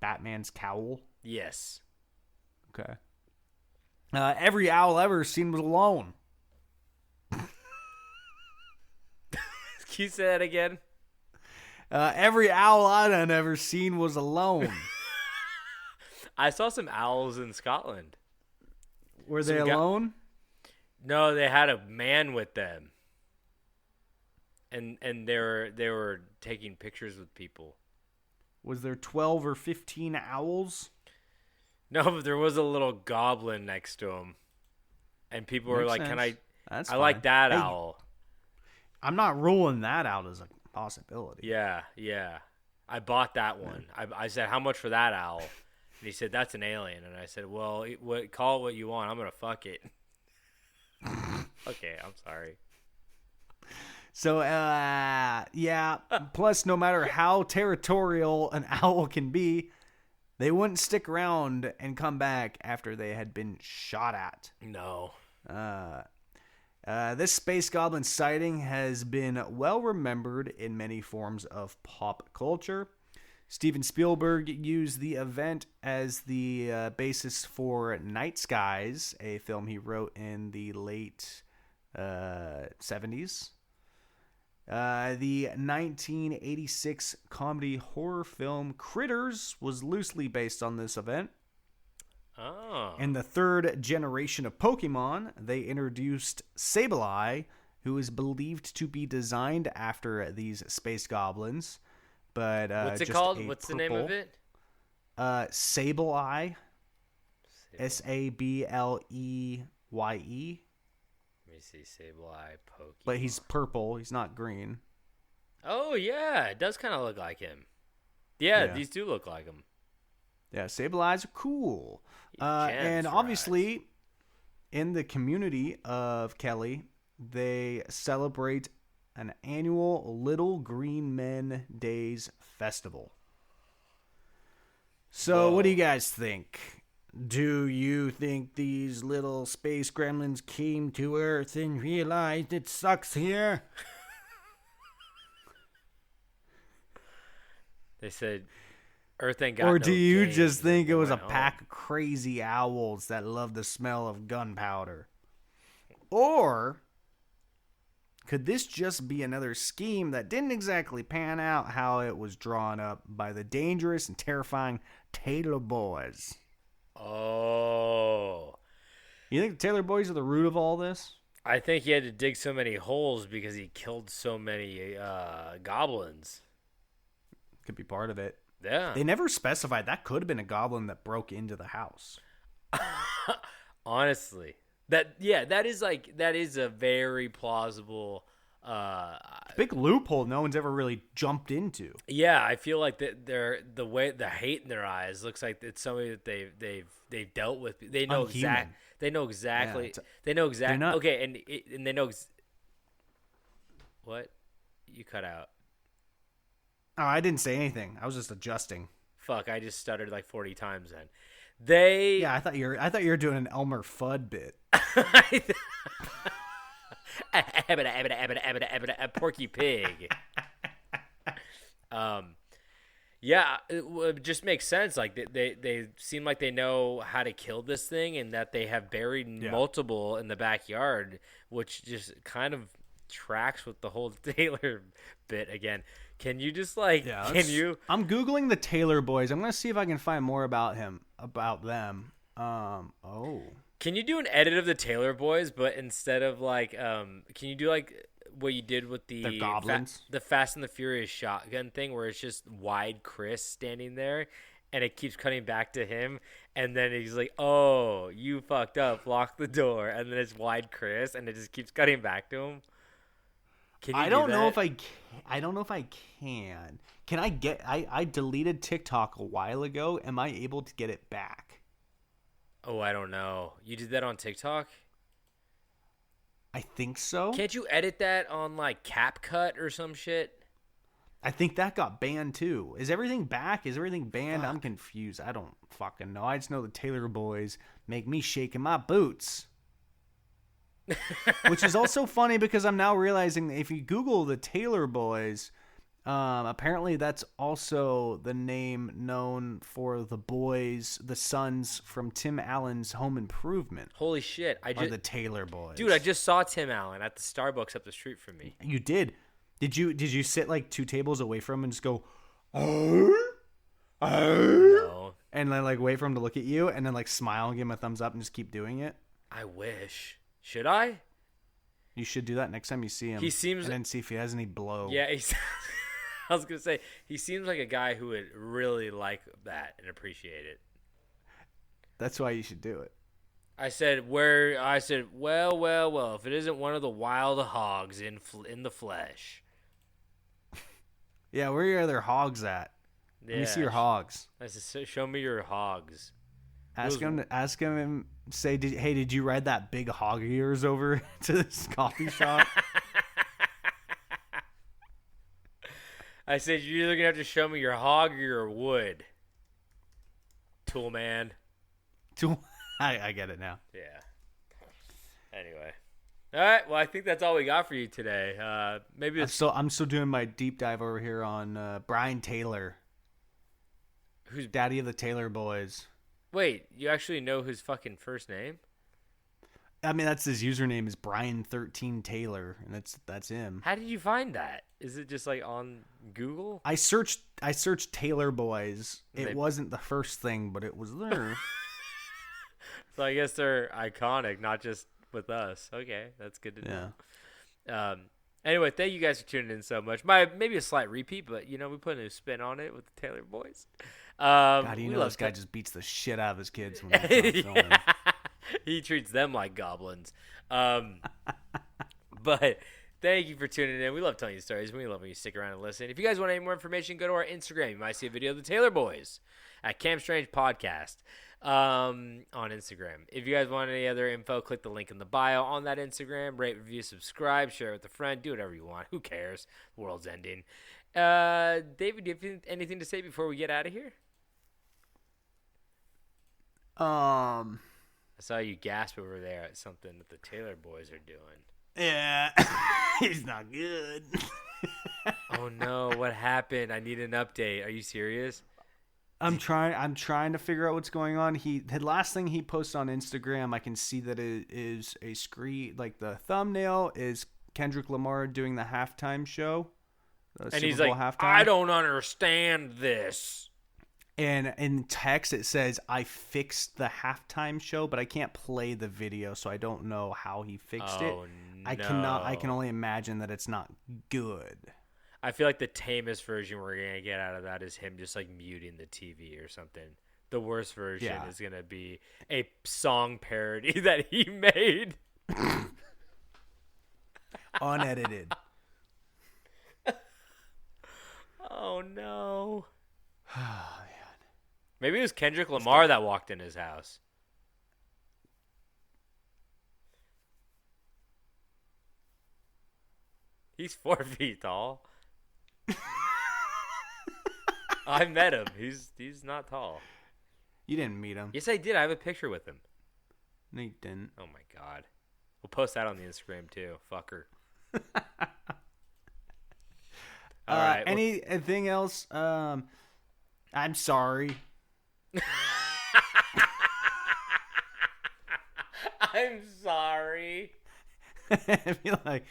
S7: Batman's cowl.
S6: Yes.
S7: Okay. Every owl ever seen was alone.
S6: you say that again?
S7: Every owl I'd ever seen was alone.
S6: I saw some owls in Scotland.
S7: Were they alone?
S6: No, they had a man with them. And they were taking pictures with people.
S7: Was there 12 or 15 owls?
S6: No, but there was a little goblin next to him. And people were like,
S7: sense. That's
S6: I
S7: fine.
S6: like that
S7: Hey,
S6: owl.
S7: I'm not ruling that out as a possibility.
S6: Yeah. I bought that one. I said, how much for that owl? And he said, that's an alien. And I said, well, call it what you want. I'm going to fuck it. Okay, I'm sorry.
S7: So, yeah. Plus, no matter how territorial an owl can be, they wouldn't stick around and come back after they had been shot at.
S6: No.
S7: This space goblin sighting has been well remembered in many forms of pop culture. Steven Spielberg used the event as the basis for Night Skies, a film he wrote in the late 70s. The 1986 comedy horror film Critters was loosely based on this event.
S6: Oh.
S7: In the third generation of Pokemon, they introduced Sableye, who is believed to be designed after these space goblins. But
S6: what's it
S7: just
S6: called? What's the name of it?
S7: Sableye. Sableye.
S6: Let me see. Sableye Pokemon.
S7: But he's purple. He's not green.
S6: Oh, yeah. It does kind of look like him. Yeah, these do look like him.
S7: Yeah, Sableyes are cool.
S6: Gems
S7: And
S6: for
S7: obviously,
S6: eyes.
S7: in the community of Kelly, they celebrate an annual Little Green Men Days festival. So, what do you guys think? Do you think these little space gremlins came to Earth and realized it sucks here?
S6: They said Earth ain't got
S7: Or
S6: no
S7: do you
S6: games,
S7: just think
S6: and
S7: it was a
S6: went home.
S7: pack of crazy owls that love the smell of gunpowder? Or could this just be another scheme that didn't exactly pan out how it was drawn up by the dangerous and terrifying Taylor Boys?
S6: Oh.
S7: You think the Taylor Boys are the root of all this?
S6: I think he had to dig so many holes because he killed so many goblins.
S7: Could be part of it.
S6: Yeah.
S7: They never specified. That could have been a goblin that broke into the house.
S6: Honestly. That is a very plausible
S7: Big loophole no one's ever really jumped into.
S6: yeah, I feel like the way the hate in their eyes looks like it's somebody that they've dealt with. They know
S7: Unhuman.
S6: They know exactly.
S7: Yeah,
S6: they know exactly.
S7: not-
S6: Okay, and they know. What? You cut out.
S7: Oh, I didn't say anything. I was just adjusting.
S6: Fuck! I just stuttered like 40 times. Then they.
S7: Yeah, I thought you were doing an Elmer Fudd bit.
S6: Porky Pig. Yeah, it just makes sense. Like they seem like they know how to kill this thing, and that they have buried multiple in the backyard, which just kind of tracks with the whole Taylor bit again. Can you just like?
S7: Yeah,
S6: can you?
S7: I'm googling the Taylor Boys. I'm gonna see if I can find more about them.
S6: Can you do an edit of the Taylor Boys, but instead of like, can you do like what you did with the
S7: Goblins?
S6: the Fast and the Furious shotgun thing, where it's just wide Chris standing there, and it keeps cutting back to him, and then he's like, "Oh, you fucked up, lock the door," and then it's wide Chris, and it just keeps cutting back to him. Can you
S7: I don't know
S6: that?
S7: if I can. I don't know if I can. Can I get? I deleted TikTok a while ago. Am I able to get it back?
S6: Oh, I don't know. You did that on TikTok?
S7: I think so.
S6: Can't you edit that on like CapCut or some shit?
S7: I think that got banned too. Is everything back? Is everything banned? I'm confused. I don't fucking know. I just know the Taylor Boys make me shake in my boots. Which is also funny because I'm now realizing that if you Google the Taylor Boys, apparently that's also the name known for the boys, the sons from Tim Allen's Home Improvement.
S6: Holy shit!
S7: Are the Taylor Boys.
S6: Dude, I just saw Tim Allen at the Starbucks up the street from me.
S7: You did. Did you sit like 2 tables away from him and just go, oh,
S6: No.
S7: and then like wait for him to look at you and then like smile and give him a thumbs up and just keep doing it?
S6: I wish. Should I?
S7: You should do that next time you see him.
S6: He seems-
S7: and then see if he has any blow.
S6: Yeah, I was gonna say he seems like a guy who would really like that and appreciate it.
S7: That's why you should do it.
S6: I said, well, if it isn't one of the wild hogs in the flesh.
S7: Yeah, where are your other hogs at? Let me see your hogs.
S6: I said, show me your hogs.
S7: Ask him and say, did you ride that big hog of yours over to this coffee shop?
S6: I said, you're either going to have to show me your hog or your wood. Tool man.
S7: I get it now.
S6: Yeah. Anyway. All right. Well, I think that's all we got for you today. Maybe it's...
S7: I'm still doing my deep dive over here on Brian Taylor. Who's daddy of the Taylor boys.
S6: Wait, you actually know his fucking first name?
S7: I mean, that's his username is Brian13 Taylor, and that's him.
S6: How did you find that? Is it just like on Google?
S7: I searched Taylor boys. It wasn't the first thing, but it was there.
S6: So I guess they're iconic, not just with us. Okay, that's good to know.
S7: Yeah.
S6: Anyway, thank you guys for tuning in so much. Maybe a slight repeat, but we put a new spin on it with the Taylor boys.
S7: God, this guy just beats the shit out of his kids when they're filming.
S6: He treats them like goblins. But thank you for tuning in. We love telling you stories. We love when you stick around and listen. If you guys want any more information, go to our Instagram. You might see a video of the Taylor boys at Camp Strange Podcast on Instagram. If you guys want any other info, click the link in the bio on that Instagram. Rate, review, subscribe, share it with a friend. Do whatever you want. Who cares? The world's ending. David, do you have anything to say before we get out of here? I saw you gasp over there at something that the Taylor boys are doing.
S7: Yeah, he's not good.
S6: Oh no, what happened? I need an update. Are you serious?
S7: I'm trying to figure out what's going on. The last thing he posted on Instagram, I can see that it is a screen, like the thumbnail is Kendrick Lamar doing the halftime show.
S6: And he's like, halftime. I don't understand this.
S7: And in text it says, I fixed the halftime show, but I can't play the video, so I don't know how he fixed it.
S6: No.
S7: I can only imagine that it's not good.
S6: I feel like the tamest version we're going to get out of that is him just like muting the TV or something. The worst version is going to be a song parody that he made.
S7: Unedited.
S6: Oh, no. Oh, man. Maybe it was Kendrick Lamar that walked in his house. He's 4 feet tall. I met him. He's not tall.
S7: You didn't meet him.
S6: Yes, I did. I have a picture with him.
S7: No, you didn't.
S6: Oh, my God. We'll post that on the Instagram, too. Fucker. All right.
S7: Anything else? I'm sorry.
S6: I'm sorry.
S7: I feel like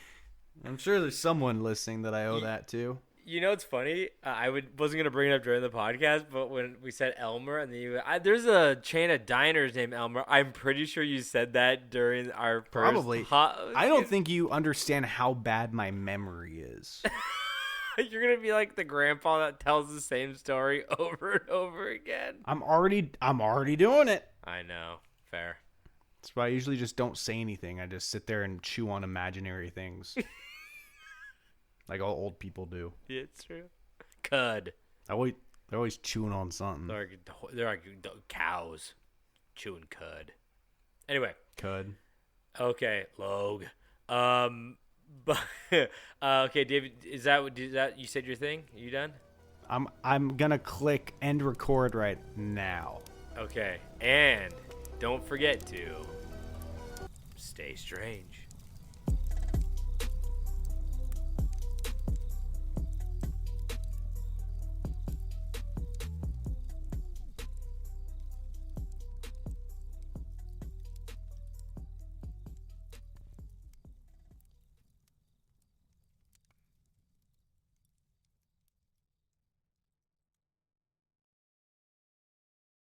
S7: I'm sure there's someone listening that I owe that to.
S6: You know, it's funny. Wasn't gonna bring it up during the podcast, but when we said Elmer, and then there's a chain of diners named Elmer. I'm pretty sure you said that during our
S7: probably. I don't think you understand how bad my memory is.
S6: You're gonna be like the grandpa that tells the same story over and over again.
S7: I'm already doing it.
S6: I know. Fair.
S7: That's why I usually just don't say anything. I just sit there and chew on imaginary things. Like all old people do.
S6: Yeah, it's true. Cud.
S7: They're always chewing on something.
S6: They're like cows chewing cud. Anyway.
S7: Cud.
S6: Okay, Logue. But okay, David, is that you said your thing? Are you done?
S7: I'm gonna click end record right now.
S6: Okay, and don't forget to stay strange.